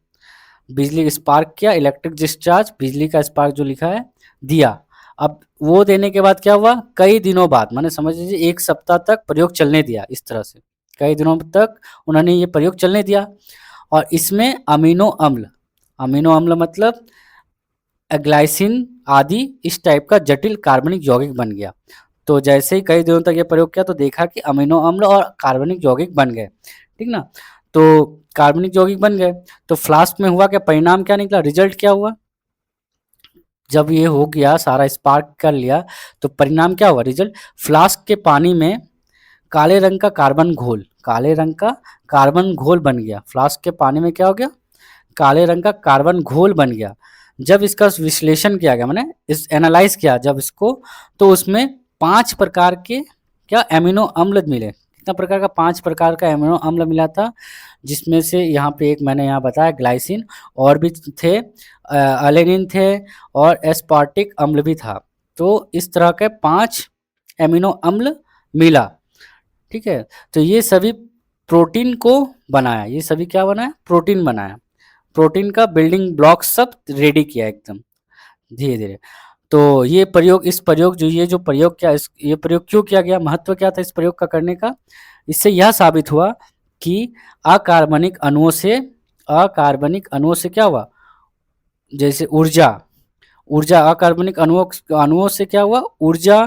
बिजली स्पार्क किया, इलेक्ट्रिक डिस्चार्ज, बिजली का स्पार्क जो लिखा है दिया। अब वो देने के बाद क्या हुआ, कई दिनों बाद माने समझ लीजिए 1 सप्ताह तक प्रयोग चलने दिया, इस तरह से कई दिनों तक उन्होंने ये प्रयोग चलने दिया। और इसमें अमीनो अम्ल मतलब ग्लाइसिन आदि इस टाइप का जटिल कार्बनिक यौगिक बन गया। तो जैसे ही कई दिनों तक ये प्रयोग किया तो देखा कि अमीनो अम्ल और कार्बनिक यौगिक बन गए, ठीक ना। तो कार्बनिक यौगिक बन गए, तो फ्लास्क में हुआ क्या, परिणाम क्या निकला, रिजल्ट क्या हुआ, जब ये हो गया सारा स्पार्क कर लिया तो परिणाम क्या हुआ, रिजल्ट, फ्लास्क के पानी में काले रंग का कार्बन घोल, काले रंग का कार्बन घोल बन गया। फ्लास्क के पानी में क्या हो गया, काले रंग का कार्बन घोल बन गया। जब इसका विश्लेषण किया गया, मैंने इस एनालाइज किया जब इसको, तो उसमें 5 प्रकार के क्या एमिनो अम्ल मिले। कितना प्रकार का, 5 प्रकार का एमिनो अम्ल मिला था, जिसमें से यहाँ पे एक मैंने यहाँ बताया ग्लाइसिन, और भी थे, अलेनिन थे, और एस्पार्टिक अम्ल भी था। तो इस तरह के 5 एमिनो अम्ल मिला, ठीक है। तो ये सभी प्रोटीन को बनाया, ये सभी क्या बनाया, प्रोटीन बनाया, प्रोटीन का बिल्डिंग ब्लॉक सब रेडी किया एकदम धीरे धीरे। तो ये प्रयोग, इस प्रयोग जो ये जो प्रयोग क्या, इस ये प्रयोग क्यों किया गया, महत्व क्या था इस प्रयोग का करने का, इससे यह साबित हुआ कि अकार्बनिक अणुओं से क्या हुआ, जैसे ऊर्जा, अकार्बनिक अणुओं से क्या हुआ, ऊर्जा,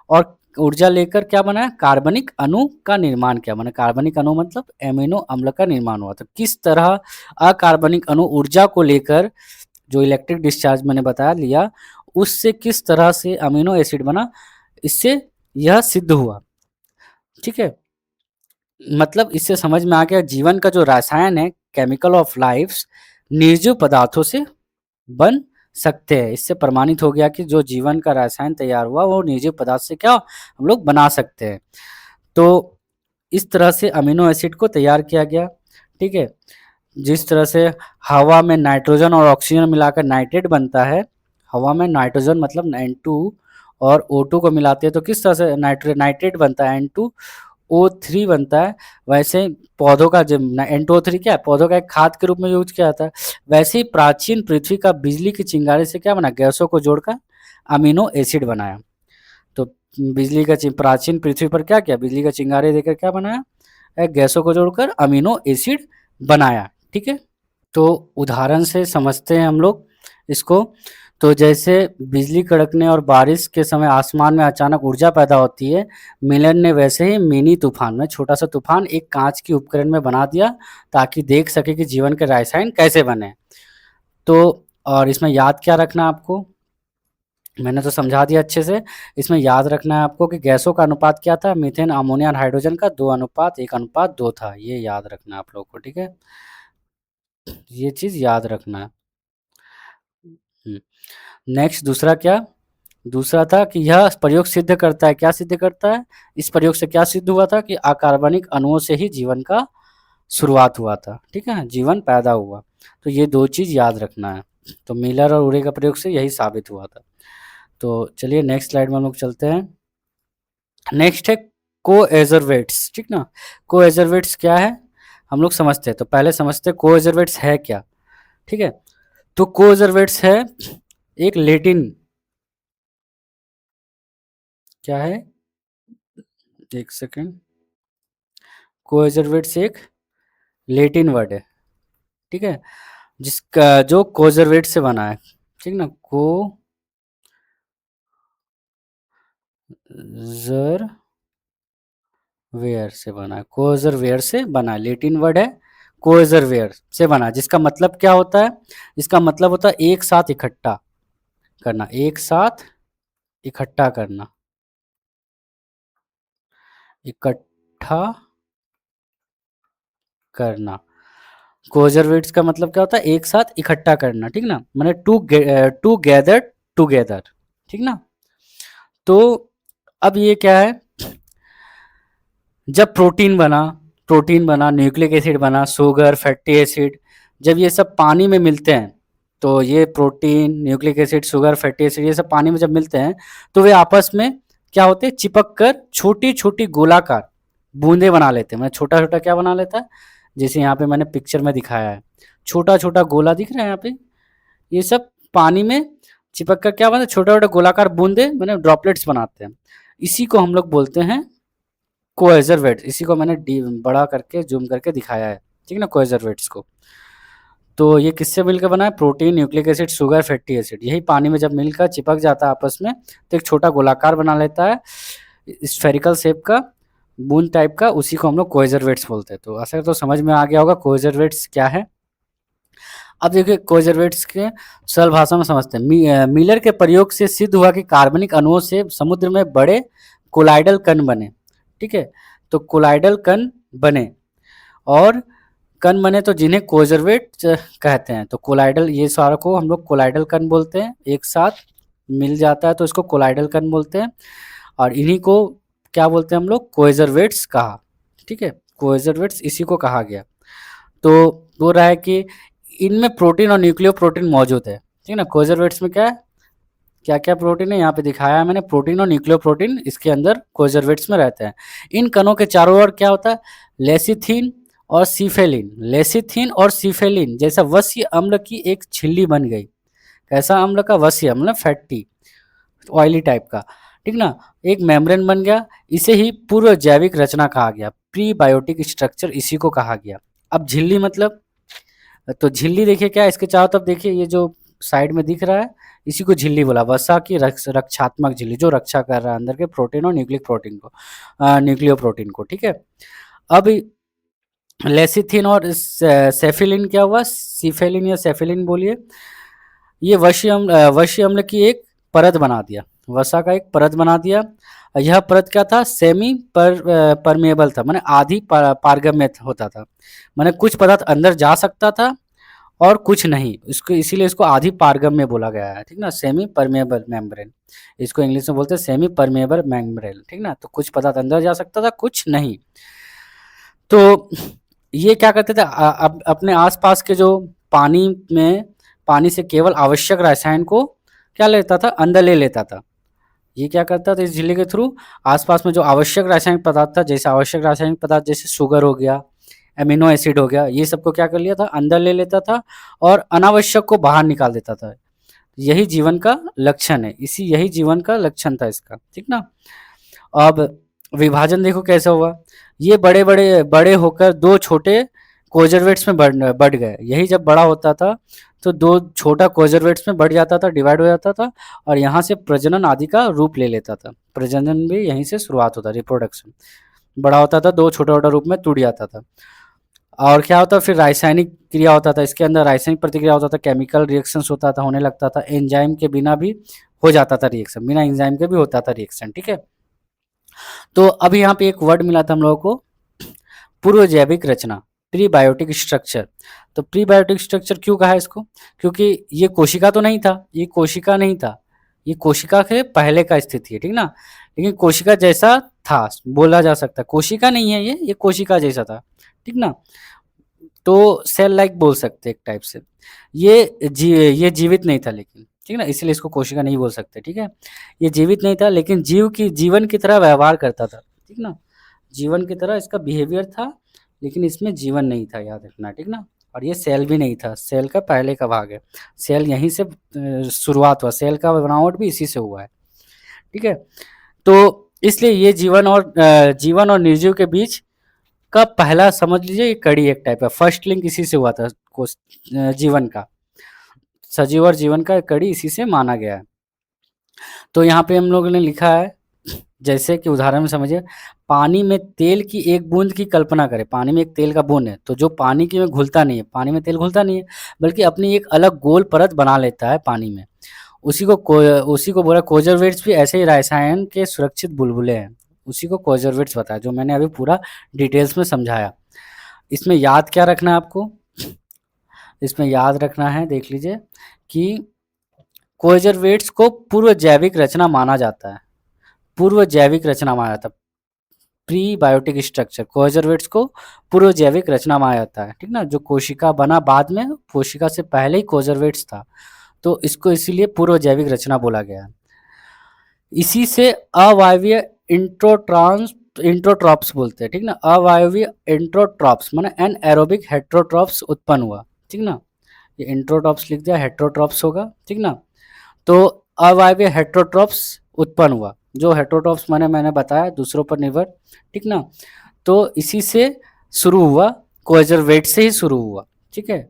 और ऊर्जा लेकर क्या बनाया, कार्बनिक अणु का निर्माण किया, माने कार्बनिक अणु मतलब एमिनो अम्ल का निर्माण हुआ। तो किस तरह अकार्बनिक अणु ऊर्जा को लेकर, जो इलेक्ट्रिक डिस्चार्ज मैंने बताया लिया, उससे किस तरह से अमीनो एसिड बना, इससे यह सिद्ध हुआ, ठीक है। मतलब इससे समझ में आ गया जीवन का जो रसायन है, केमिकल ऑफ लाइफ, निर्जीव पदार्थों से बन सकते हैं। इससे प्रमाणित हो गया कि जो जीवन का रसायन तैयार हुआ वो निर्जीव पदार्थ से क्या हम लोग बना सकते हैं। तो इस तरह से अमीनो एसिड को तैयार किया गया, ठीक है। जिस तरह से हवा में नाइट्रोजन और ऑक्सीजन मिलाकर नाइट्रेट बनता है, हवा में नाइट्रोजन मतलब N2 और O2 को मिलाते हैं तो किस तरह से नाइट्रेट बनता है, N2O3 बनता है। वैसे पौधों का जो N2O3 क्या है, पौधों का एक खाद के रूप में यूज किया जाता है। वैसे ही प्राचीन पृथ्वी का बिजली की चिंगारी से क्या बना, गैसों को जोड़कर अमीनो एसिड बनाया। तो बिजली का प्राचीन पृथ्वी पर क्या किया, बिजली का चिंगारी देकर क्या बनाया, गैसों को जोड़कर अमीनो एसिड बनाया, ठीक है। तो उदाहरण से समझते हैं हम लोग इसको। तो जैसे बिजली कड़कने और बारिश के समय आसमान में अचानक ऊर्जा पैदा होती है, मिलन ने वैसे ही मिनी तूफान में छोटा सा तूफान एक कांच की उपकरण में बना दिया ताकि देख सके कि जीवन के रसायन कैसे बने। तो और इसमें याद क्या रखना आपको, मैंने तो समझा दिया अच्छे से। इसमें याद रखना है आपको कि गैसों का अनुपात क्या था, मीथेन, अमोनिया और हाइड्रोजन का 2:1:2 था। ये याद रखना आप लोगों को, ठीक है, ये चीज़ याद रखना है। नेक्स्ट दूसरा क्या, दूसरा था कि यह प्रयोग सिद्ध करता है, क्या सिद्ध करता है, इस प्रयोग से क्या सिद्ध हुआ था कि अकार्बनिक अणुओं से ही जीवन का शुरुआत हुआ था, ठीक है, जीवन पैदा हुआ। तो ये 2 चीज़ याद रखना है। तो मिलर और उरे का प्रयोग से यही साबित हुआ था। तो चलिए नेक्स्ट स्लाइड में हम लोग चलते हैं। नेक्स्ट है कोएजरवेट्स, ठीक ना। कोएजरवेट्स क्या है, हम लोग समझते हैं। तो पहले समझते हैं कोएजरवेट्स है क्या, ठीक है। तो कोएजरवेट्स है एक लेटिन, क्या है, एक सेकेंड, कोएजरवेट्स एक लेटिन वर्ड है, ठीक है, जिसका जो कोजरवेट से बना है, ठीक ना, कोजरवेयर से बना है, कोजरवेयर से बना है, लेटिन वर्ड है, कोजरवेयर से बना है, जिसका मतलब क्या होता है, इसका मतलब होता है एक साथ इकट्ठा करना, एक साथ इकट्ठा करना, इकट्ठा करना। कोजरवेट्स का मतलब क्या होता है, एक साथ इकट्ठा करना, ठीक ना, माने टू गैदर टुगेदर, ठीक ना। तो अब ये क्या है, जब प्रोटीन बना, न्यूक्लिक एसिड बना, शुगर, फैटी एसिड, जब ये सब पानी में मिलते हैं, तो ये protein, nucleic acid, sugar, fatty acid, ये सब पानी में जब मिलते हैं तो वे आपस में क्या होते हैं, चिपक कर छोटी छोटी गोलाकार बूंदे बना लेते हैं। मतलब छोटा छोटा क्या बना लेता है, जैसे यहाँ पे मैंने पिक्चर में दिखाया है, छोटा छोटा गोला दिख रहा है यहाँ पे, ये सब पानी में चिपक कर क्या बनता है, छोटा छोटा गोलाकार बूंदे मैंने ड्रॉपलेट्स बनाते हैं। इसी को हम लोग बोलते हैं कोएजरवेट्स। इसी को मैंने बड़ा करके जूम करके दिखाया है, ठीक है ना, कोएजरवेट्स को। तो ये किससे मिलकर बना है, protein, nucleic acid, sugar, fatty acid, यही पानी में जब मिलकर चिपक जाता है आपस में तो एक छोटा गोलाकार बना लेता है, स्फेरिकल शेप का, बूंद टाइप का, उसी को हम लोग कोएजरवेट्स बोलते हैं। तो ऐसा तो समझ में आ गया होगा कोएजरवेट्स क्या है। अब देखिए कोएजरवेट्स के सरल भाषा में समझते हैं। मिलर के प्रयोग से सिद्ध हुआ कि कार्बनिक अणुओं से समुद्र में बड़े कोलाइडल कण बने, ठीक है। तो कोलाइडल कण बने, और कण बने तो जिन्हें कोएजरवेट कहते हैं। तो कोलाइडल, ये सारा को हम लोग कोलाइडल कण बोलते हैं, एक साथ मिल जाता है तो इसको कोलाइडल कण बोलते हैं, और इन्हीं को क्या बोलते हैं हम लोग, कोएजरवेट्स कहा, ठीक है, कोएजरवेट्स इसी को कहा गया। तो बोल रहा है कि इनमें प्रोटीन और न्यूक्लियो प्रोटीन मौजूद है, ठीक है ना। कोएजरवेट्स में क्या है, क्या क्या प्रोटीन है, यहाँ पे दिखाया है मैंने, प्रोटीन और न्यूक्लियो प्रोटीन इसके अंदर कोएजरवेट्स में रहते हैं। इन कणों के चारों ओर क्या होता है, लेसिथिन और सीफेलिन, लेसिथिन और सीफेलिन जैसा वश्य अम्ल की एक झिल्ली बन गई। कैसा अम्ल का, वश्य अम्ल, फैटी ऑयली टाइप का, ठीक ना, एक मेम्ब्रेन बन गया। इसे ही पूर्व जैविक रचना कहा गया, प्रीबायोटिक स्ट्रक्चर इसी को कहा गया। अब झिल्ली मतलब, तो झिल्ली देखिए क्या है, इसके चारों तरफ देखिए ये जो साइड में दिख रहा है, इसी को झिल्ली बोला, वसा की रक्षात्मक झिल्ली, जो रक्षा कर रहा है अंदर के प्रोटीन और न्यूक्लिक प्रोटीन को, न्यूक्लियो प्रोटीन को, ठीक है। अब लेसिथिन और सेफिलिन क्या हुआ, सिफेलिन या सेफिलिन बोलिए, ये वश्य अम्ल की एक परत बना दिया, वसा का एक परत बना दिया। यह परत क्या था, सेमी परमेबल था, माने आधी पारगम्य होता था, माने कुछ पदार्थ अंदर जा सकता था और कुछ नहीं, इसको इसीलिए इसको आधी पारगम्य बोला गया है, ठीक ना, सेमी परमेबल मेम्ब्रेन, इसको इंग्लिश में बोलते हैं सेमी परमेबल मेम्ब्रेन, ठीक ना। तो कुछ पदार्थ अंदर जा सकता था, कुछ नहीं। तो ये क्या करते थे, अपने आसपास के जो पानी में, पानी से केवल आवश्यक रसायन को क्या लेता था, अंदर ले लेता था। ये क्या करता था, इस झिल्ली के थ्रू आसपास में जो आवश्यक रासायनिक पदार्थ था, जैसे आवश्यक रासायनिक पदार्थ जैसे शुगर हो गया, एमिनो एसिड हो गया, ये सबको क्या कर लिया था, अंदर ले लेता था और अनावश्यक को बाहर निकाल देता था। यही जीवन का लक्षण है, यही जीवन का लक्षण था इसका, ठीक ना। अब विभाजन देखो कैसा हुआ, ये बड़े बड़े बड़े होकर दो छोटे कोजरवेट्स में बढ़ गए। यही जब बड़ा होता था तो दो छोटा कोजरवेट्स में बढ़ जाता था, डिवाइड हो जाता था, और यहाँ से प्रजनन आदि का रूप ले लेता था। प्रजनन भी यहीं से शुरुआत होता, रिप्रोडक्शन बड़ा होता था, दो छोटा छोटा रूप में टूट जाता था। और क्या होता, फिर रासायनिक क्रिया होता था, इसके अंदर रासायनिक प्रतिक्रिया होता था, केमिकल रिएक्शंस होता था, होने लगता था, एंजाइम के बिना भी हो जाता था रिएक्शन, बिना एंजाइम के भी होता था रिएक्शन, ठीक है। तो अब यहाँ पे एक वर्ड मिला था हम लोगों को, पूर्व जैविक रचना, प्रीबायोटिक स्ट्रक्चर। तो प्रीबायोटिक स्ट्रक्चर क्यों कहा इसको, क्योंकि ये कोशिका तो नहीं था, ये कोशिका नहीं था, ये कोशिका के पहले का स्थिति है, ठीक ना, लेकिन कोशिका जैसा था बोला जा सकता है, कोशिका नहीं है ये कोशिका जैसा था, ठीक ना। तो सेल लाइक बोल सकते हैं एक टाइप से। ये जीवित नहीं था लेकिन, ठीक ना, इसलिए इसको कोशिका नहीं बोल सकते, ठीक है। ये जीवित नहीं था लेकिन जीवन की तरह व्यवहार करता था, ठीक ना, जीवन की तरह इसका बिहेवियर था, लेकिन इसमें जीवन नहीं था, याद रखना, ठीक ना। और ये सेल भी नहीं था, सेल का पहले का भाग है, सेल यहीं से शुरुआत हुआ, सेल का बनावट भी इसी से हुआ है, ठीक है। तो इसलिए ये जीवन और निर्जीव के बीच का पहला, समझ लीजिए ये कड़ी एक टाइप है, फर्स्ट लिंक इसी से हुआ था, जीवन का, सजीव और जीवन का कड़ी इसी से माना गया है। तो यहाँ पे हम लोगों ने लिखा है, जैसे कि उदाहरण में समझिए, पानी में तेल की एक बूंद की कल्पना करें, पानी में एक तेल का बूंद है, तो जो पानी की में घुलता नहीं है, पानी में तेल घुलता नहीं है, बल्कि अपनी एक अलग गोल परत बना लेता है पानी में, उसी को बोला कोजरवेट्स भी ऐसे ही रसायन के सुरक्षित बुलबुले हैं, उसी को कोजरवेट्स बताया, जो मैंने अभी पूरा डिटेल्स में समझाया। इसमें याद क्या रखना है आपको, इसमें याद रखना है, देख लीजिए कि कोजरवेट्स को पूर्व जैविक रचना माना जाता है, पूर्व जैविक रचना माना जाता है, प्री बायोटिक स्ट्रक्चर, कोजरवेट्स को पूर्व जैविक रचना माना जाता है, ठीक ना। जो कोशिका बना बाद में, कोशिका से पहले ही कोजरवेट्स था, तो इसको इसीलिए पूर्व जैविक रचना बोला गया है। इसी से अवायवीय इंट्रोट्रॉप्स बोलते हैं, ठीक ना, अवायवीय इंट्रोट्रॉप्स माने एनएरोबिक हेट्रोट्रॉप्स उत्पन्न हुआ, ठीक ना। ये इंट्रोट्रॉप्स लिख दिया, हेट्रोट्रॉप्स होगा, ठीक ना। तो अवायवीय हेट्रोट्रॉप्स उत्पन्न हुआ, जो हेट्रोट्रॉप्स मैंने बताया दूसरों पर निर्भर, ठीक ना। तो इसी से शुरू हुआ, कोजरवेट से ही शुरू हुआ, ठीक है।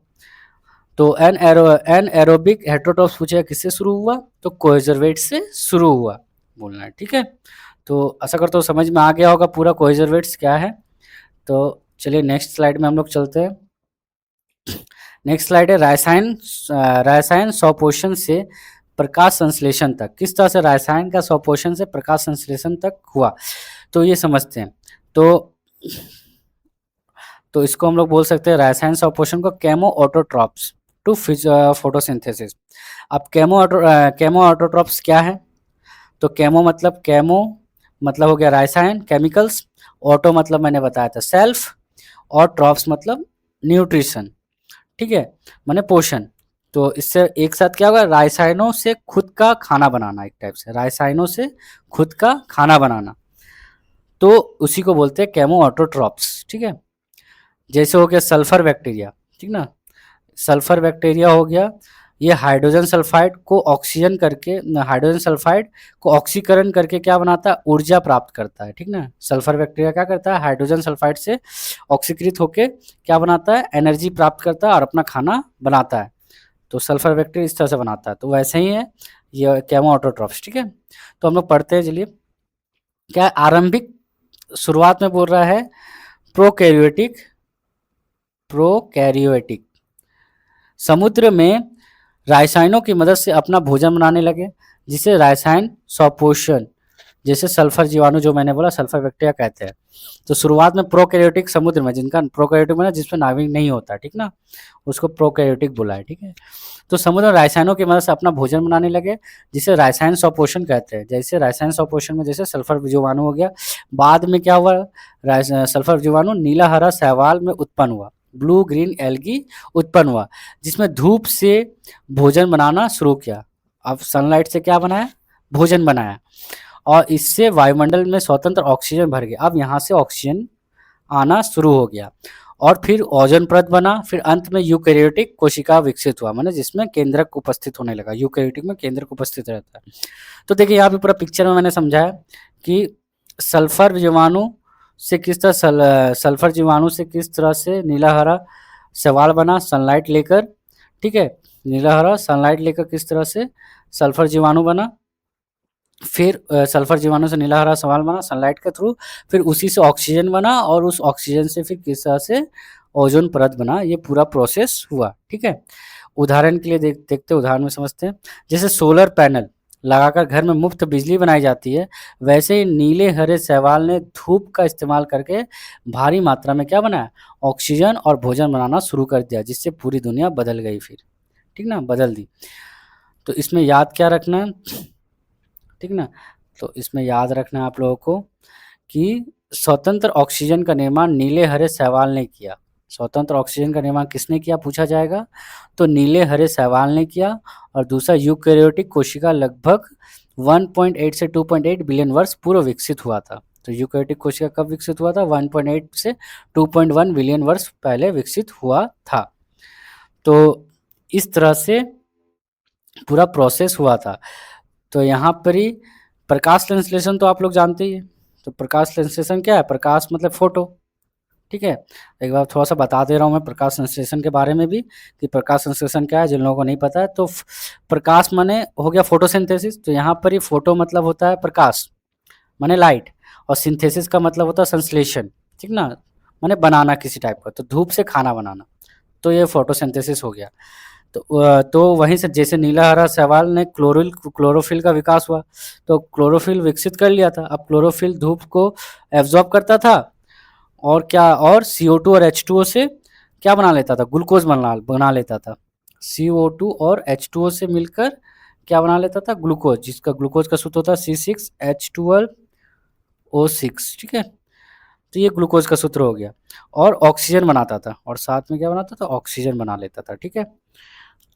तो एनएरोबिक हेट्रोट्रॉप्स पूछेगा किससे शुरू हुआ, तो कोजरवेट से शुरू हुआ बोलना है, ठीक है। तो आशा करता हूँ समझ में आ गया होगा पूरा कोजरवेट्स क्या है। तो चलिए नेक्स्ट स्लाइड में हम लोग चलते हैं। नेक्स्ट स्लाइड है रसायन स्वपोषण से प्रकाश संश्लेषण तक, किस तरह से रसायन का स्वपोषण से प्रकाश संश्लेषण तक हुआ, तो ये समझते हैं। तो इसको हम लोग बोल सकते हैं रसायन स्वपोषण को केमो ऑटोट्रॉप्स टू फोटोसिंथेसिस। अब केमो ऑटोट्रॉप्स क्या है, तो केमो मतलब हो गया रसायन, केमिकल्स, ऑटो मतलब मैंने बताया था सेल्फ, और ट्रॉप्स मतलब न्यूट्रिशन, ठीक है, माने पोषण। तो इससे एक साथ क्या होगा, रसायनों से खुद का खाना बनाना, एक टाइप से रसायनों से खुद का खाना बनाना, तो उसी को बोलते हैं केमो ऑटोट्रॉप्स, ठीक है। जैसे हो गया सल्फर बैक्टीरिया, ठीक ना, सल्फर बैक्टीरिया हो गया, ये हाइड्रोजन सल्फाइड को ऑक्सीकरण करके क्या बनाता है, ऊर्जा प्राप्त करता है, ठीक ना। सल्फर बैक्टीरिया क्या करता है, हाइड्रोजन सल्फाइड से ऑक्सीकृत होके क्या बनाता है, एनर्जी प्राप्त करता है और अपना खाना बनाता है। तो सल्फर बैक्टीरिया इस तरह से बनाता है, तो वैसे ही है ये केमो ऑटोट्रॉप्स, ठीक है। तो हम लोग पढ़ते हैं, चलिए। क्या आरंभिक शुरुआत में बोल रहा है प्रोकैरियोटिक समुद्र में रसायनों की मदद से अपना भोजन बनाने लगे, जिसे रसायन स्वपोषण, जैसे सल्फर जीवाणु जो मैंने बोला सल्फर बैक्टीरिया कहते हैं। तो शुरुआत में प्रोकैरियोटिक समुद्र में, जिनका प्रोकैरियोटिक में जिसमें नाभिक नहीं होता, ठीक ना, उसको प्रोकैरियोटिक बोला है, ठीक है। तो समुद्र रसायनों की मदद से अपना भोजन बनाने लगे, जिसे रसायन स्वपोषण कहते हैं। जैसे रसायन स्वपोषण में जैसे सल्फर जीवाणु हो गया, बाद में क्या हुआ, सल्फर जीवाणु नीला हरा शैवाल में उत्पन्न हुआ, ब्लू ग्रीन एल्गी उत्पन्न हुआ, जिसमें धूप से भोजन बनाना शुरू किया। अब सनलाइट से क्या बनाया, भोजन बनाया, और इससे वायुमंडल में स्वतंत्र ऑक्सीजन भर गया। अब यहाँ से ऑक्सीजन आना शुरू हो गया, और फिर ओजोन परत बना, फिर अंत में यूकैरियोटिक कोशिका विकसित हुआ, माने जिसमें केंद्रक उपस्थित होने लगा। यूकैरियोटिक में केंद्रक उपस्थित रहता है। तो देखिए यहाँ पे पूरा पिक्चर में मैंने समझाया कि सल्फर जीवाणु से किस तरह से नीला हरा शैवाल बना सनलाइट लेकर, ठीक है, नीला हरा सनलाइट लेकर किस तरह से सल्फर जीवाणु बना, फिर सल्फर जीवाणु से नीला हरा शैवाल बना सनलाइट के थ्रू, फिर उसी से ऑक्सीजन बना, और उस ऑक्सीजन से फिर किस तरह से ओजोन परत बना, ये पूरा प्रोसेस हुआ, ठीक है। उदाहरण के लिए देखते उदाहरण में समझते हैं। जैसे सोलर पैनल लगाकर घर में मुफ्त बिजली बनाई जाती है, वैसे ही नीले हरे शैवाल ने धूप का इस्तेमाल करके भारी मात्रा में क्या बनाया, ऑक्सीजन और भोजन बनाना शुरू कर दिया, जिससे पूरी दुनिया बदल गई फिर, ठीक ना, बदल दी। तो इसमें याद क्या रखना है, ठीक ना, तो इसमें याद रखना है आप लोगों को कि स्वतंत्र ऑक्सीजन का निर्माण नीले हरे शैवाल ने किया। स्वतंत्र ऑक्सीजन का निर्माण किसने किया पूछा जाएगा, तो नीले हरे शैवाल ने किया। और दूसरा यूकैरियोटिक कोशिका लगभग 1.8 से 2.8 बिलियन वर्ष पूर्व विकसित हुआ था। तो यूकैरियोटिक कोशिका कब विकसित हुआ था? 1.8 से 2.1 बिलियन वर्ष पहले विकसित हुआ था। तो इस तरह से पूरा प्रोसेस हुआ था। तो यहाँ पर ही प्रकाश संश्लेषण तो आप लोग जानते ही हैं। तो प्रकाश संश्लेषण क्या है? प्रकाश मतलब फोटो, ठीक है। एक बार थोड़ा सा बता दे रहा हूँ मैं प्रकाश संश्लेषण के बारे में भी कि प्रकाश संश्लेषण क्या है, जिन लोगों को नहीं पता है। तो प्रकाश माने हो गया फोटोसिंथेसिस। तो यहाँ पर ही फोटो मतलब होता है प्रकाश माने लाइट, और सिंथेसिस का मतलब होता है संश्लेषण, ठीक ना, माने बनाना किसी टाइप का। तो धूप से खाना बनाना, तो ये फोटोसिंथेसिस हो गया। तो वहीं से जैसे नीला हरा शैवाल ने क्लोरोफिल का विकास हुआ, तो क्लोरोफिल विकसित कर लिया था। अब क्लोरोफिल धूप को एब्जॉर्ब करता था और क्या, और CO2 और H2O से क्या बना लेता था? ग्लूकोज बना लेता था। CO2 और H2O से मिलकर क्या बना लेता था? ग्लूकोज, जिसका ग्लूकोज का सूत्र होता है C6H12O6, ठीक है। तो ये ग्लूकोज का सूत्र हो गया। और ऑक्सीजन बनाता था, और साथ में क्या बनाता था? ऑक्सीजन बना लेता था, ठीक है।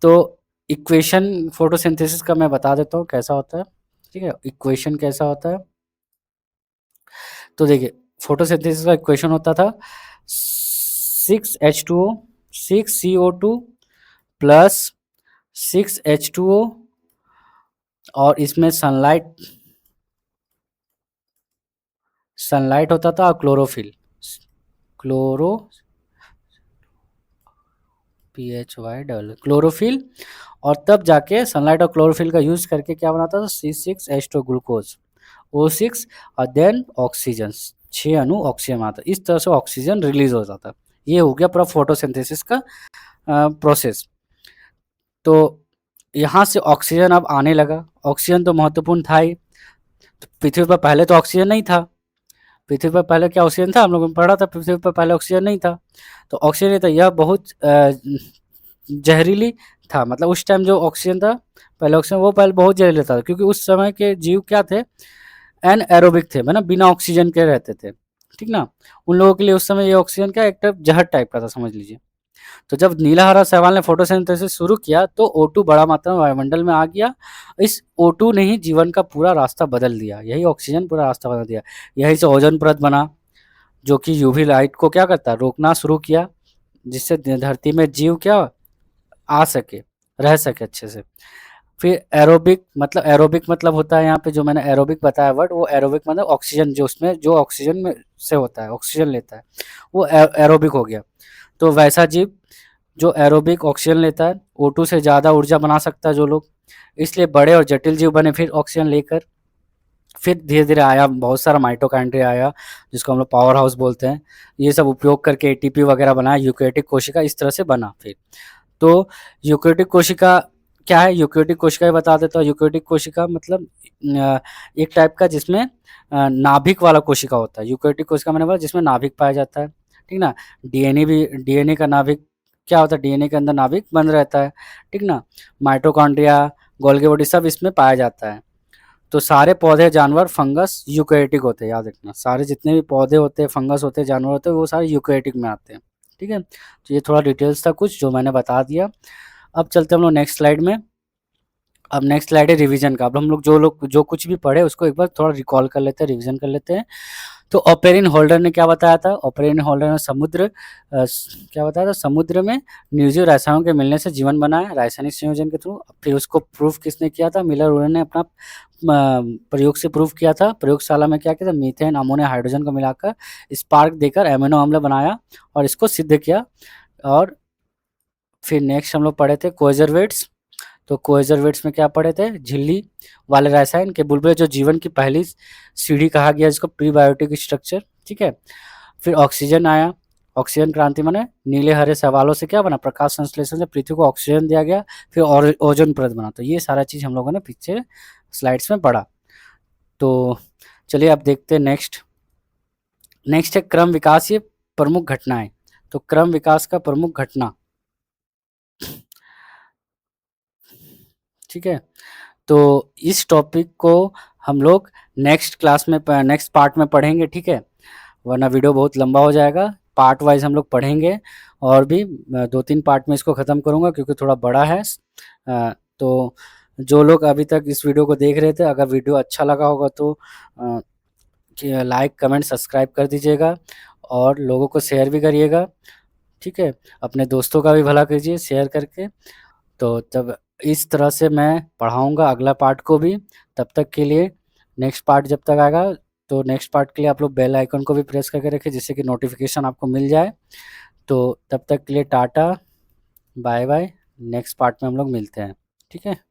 तो इक्वेशन फोटोसिंथेसिस का मैं बता देता हूँ कैसा होता है, ठीक है। इक्वेशन कैसा होता है, तो देखिए फोटोसिंथेसिस का इक्वेशन होता था 6H2O 6CO2 प्लस 6H2O, और इसमें सनलाइट होता था, और क्लोरो क्लोरोफिल, और तब जाके सनलाइट और क्लोरोफिल का यूज करके क्या बनाता था? C6H2 ग्लूकोज, O6, और देन ऑक्सीजन, 6 अणु ऑक्सीजन आता। इस तरह से ऑक्सीजन रिलीज हो जाता। ये हो गया पूरा फोटोसिंथेसिस का प्रोसेस। तो यहाँ से ऑक्सीजन अब आने लगा। ऑक्सीजन तो महत्वपूर्ण था ही। तो पृथ्वी पर पहले तो ऑक्सीजन नहीं था। पृथ्वी पर पहले क्या ऑक्सीजन था? हम लोगों ने पढ़ा था पृथ्वी पर पहले ऑक्सीजन नहीं था। तो ऑक्सीजन नहीं था, यह बहुत जहरीली था। मतलब उस टाइम जो ऑक्सीजन था, पहले ऑक्सीजन, वो पहले बहुत जहरीला था, क्योंकि उस समय के जीव क्या थे? एनएरोबिक थे, मतलब बिना ऑक्सीजन के रहते थे, ठीक ना। उन लोगों के लिए उस समय ये ऑक्सीजन क्या एक टाइप जहर टाइप का था, समझ लीजिए। तो जब नीला हरा शैवाल ने फोटोसिंथेसिस शुरू किया तो O2 बड़ा मात्रा में वायुमंडल में आ गया। इस O2 ने ही जीवन का पूरा रास्ता बदल दिया। यही ऑक्सीजन पूरा रास्ता बदल दिया। यही से ओजोन परत बना, जो कि यूवी लाइट को क्या करता है? रोकना शुरू किया, जिससे धरती में जीव क्या आ सके, रह सके अच्छे से। फिर एरोबिक मतलब होता है यहाँ पे जो मैंने एरोबिक बताया वर्ड, वो एरोबिक मतलब ऑक्सीजन, जो उसमें जो ऑक्सीजन में से होता है, ऑक्सीजन लेता है, वो एरोबिक हो गया। तो वैसा जीव जो एरोबिक ऑक्सीजन लेता है, O2 से ज़्यादा ऊर्जा बना सकता है जो लोग, इसलिए बड़े और जटिल जीव बने फिर ऑक्सीजन लेकर। फिर धीरे-धीरे आया बहुत सारा माइटोकॉन्ड्रिया आया, जिसको हम लोग पावर हाउस बोलते हैं। ये सब उपयोग करके ATP वगैरह बनाया, यूकेरियोटिक कोशिका इस तरह से बना फिर। तो यूकेरियोटिक कोशिका क्या है? यूकेरियोटिक कोशिका बता देता हूँ। यूकेरियोटिक कोशिका मतलब एक टाइप का जिसमें नाभिक वाला कोशिका होता है। यूकेरियोटिक कोशिका मैंने बोला जिसमें नाभिक पाया जाता है, ठीक ना। डीएनए का नाभिक क्या होता है? डीएनए के अंदर नाभिक बंद रहता है, ठीक ना। माइटोकॉन्ड्रिया, गोल्गी बॉडी सब इसमें पाया जाता है। तो सारे पौधे, जानवर, फंगस यूकेरियोटिक होते हैं, याद रखना। सारे जितने भी पौधे होते हैं, फंगस होते हैं, जानवर होते हैं, वो सारे यूकेरियोटिक में आते हैं, ठीक है। तो ये थोड़ा डिटेल्स था कुछ जो मैंने बता दिया। अब चलते हम लोग नेक्स्ट स्लाइड में। अब नेक्स्ट स्लाइड है रिवीजन का। अब हम लोग जो कुछ भी पढ़े उसको एक बार थोड़ा रिकॉल कर लेते हैं, रिवीजन कर लेते हैं। तो ऑपेरिन होल्डर ने क्या बताया था? ऑपेरिन होल्डर ने क्या बताया था? समुद्र में निर्जीव रसायनों के मिलने से जीवन बना है, रासायनिक संयोजन के थ्रू। फिर उसको प्रूफ किसने किया था? मिलर उरन ने अपना प्रयोग से प्रूफ किया था। प्रयोगशाला में क्या किया था? मीथेन, अमोनिया, हाइड्रोजन को मिलाकर स्पार्क देकर एमिनो अम्ल बनाया और इसको सिद्ध किया। और फिर नेक्स्ट हम लोग पढ़े थे कोएजरवेट्स। तो कोएजरवेट्स में क्या पढ़े थे? झिल्ली वाले रसायन के बुलबुले, जो जीवन की पहली सीढ़ी कहा गया, जिसको प्रीबायोटिक स्ट्रक्चर, ठीक है। फिर ऑक्सीजन आया। ऑक्सीजन क्रांति माने नीले हरे शैवालों से क्या बना? प्रकाश संश्लेषण से पृथ्वी को ऑक्सीजन दिया गया, फिर ओजोन परत बना। तो ये सारा चीज हम लोगों ने पीछे स्लाइड्स में पढ़ा। तो चलिए अब देखते हैं नेक्स्ट है क्रम विकास, ये प्रमुख घटनाएं। तो क्रम विकास का प्रमुख घटना, ठीक है। तो इस टॉपिक को हम लोग नेक्स्ट पार्ट में पढ़ेंगे, ठीक है। वरना वीडियो बहुत लंबा हो जाएगा। पार्ट वाइज हम लोग पढ़ेंगे, और भी 2-3 पार्ट में इसको ख़त्म करूँगा क्योंकि थोड़ा बड़ा है। तो जो लोग अभी तक इस वीडियो को देख रहे थे, अगर वीडियो अच्छा लगा होगा तो लाइक, कमेंट, सब्सक्राइब कर दीजिएगा और लोगों को शेयर भी करिएगा, ठीक है? अपने दोस्तों का भी भला कीजिए शेयर करके। तो तब इस तरह से मैं पढ़ाऊँगा अगला पार्ट को भी। तब तक के लिए नेक्स्ट पार्ट जब तक आएगा, तो नेक्स्ट पार्ट के लिए आप लोग बेल आइकन को भी प्रेस करके रखें, जिससे कि नोटिफ़िकेशन आपको मिल जाए। तो तब तक के लिए टाटा, बाय-बाय। नेक्स्ट पार्ट में हम लोग मिलते हैं, ठीक है?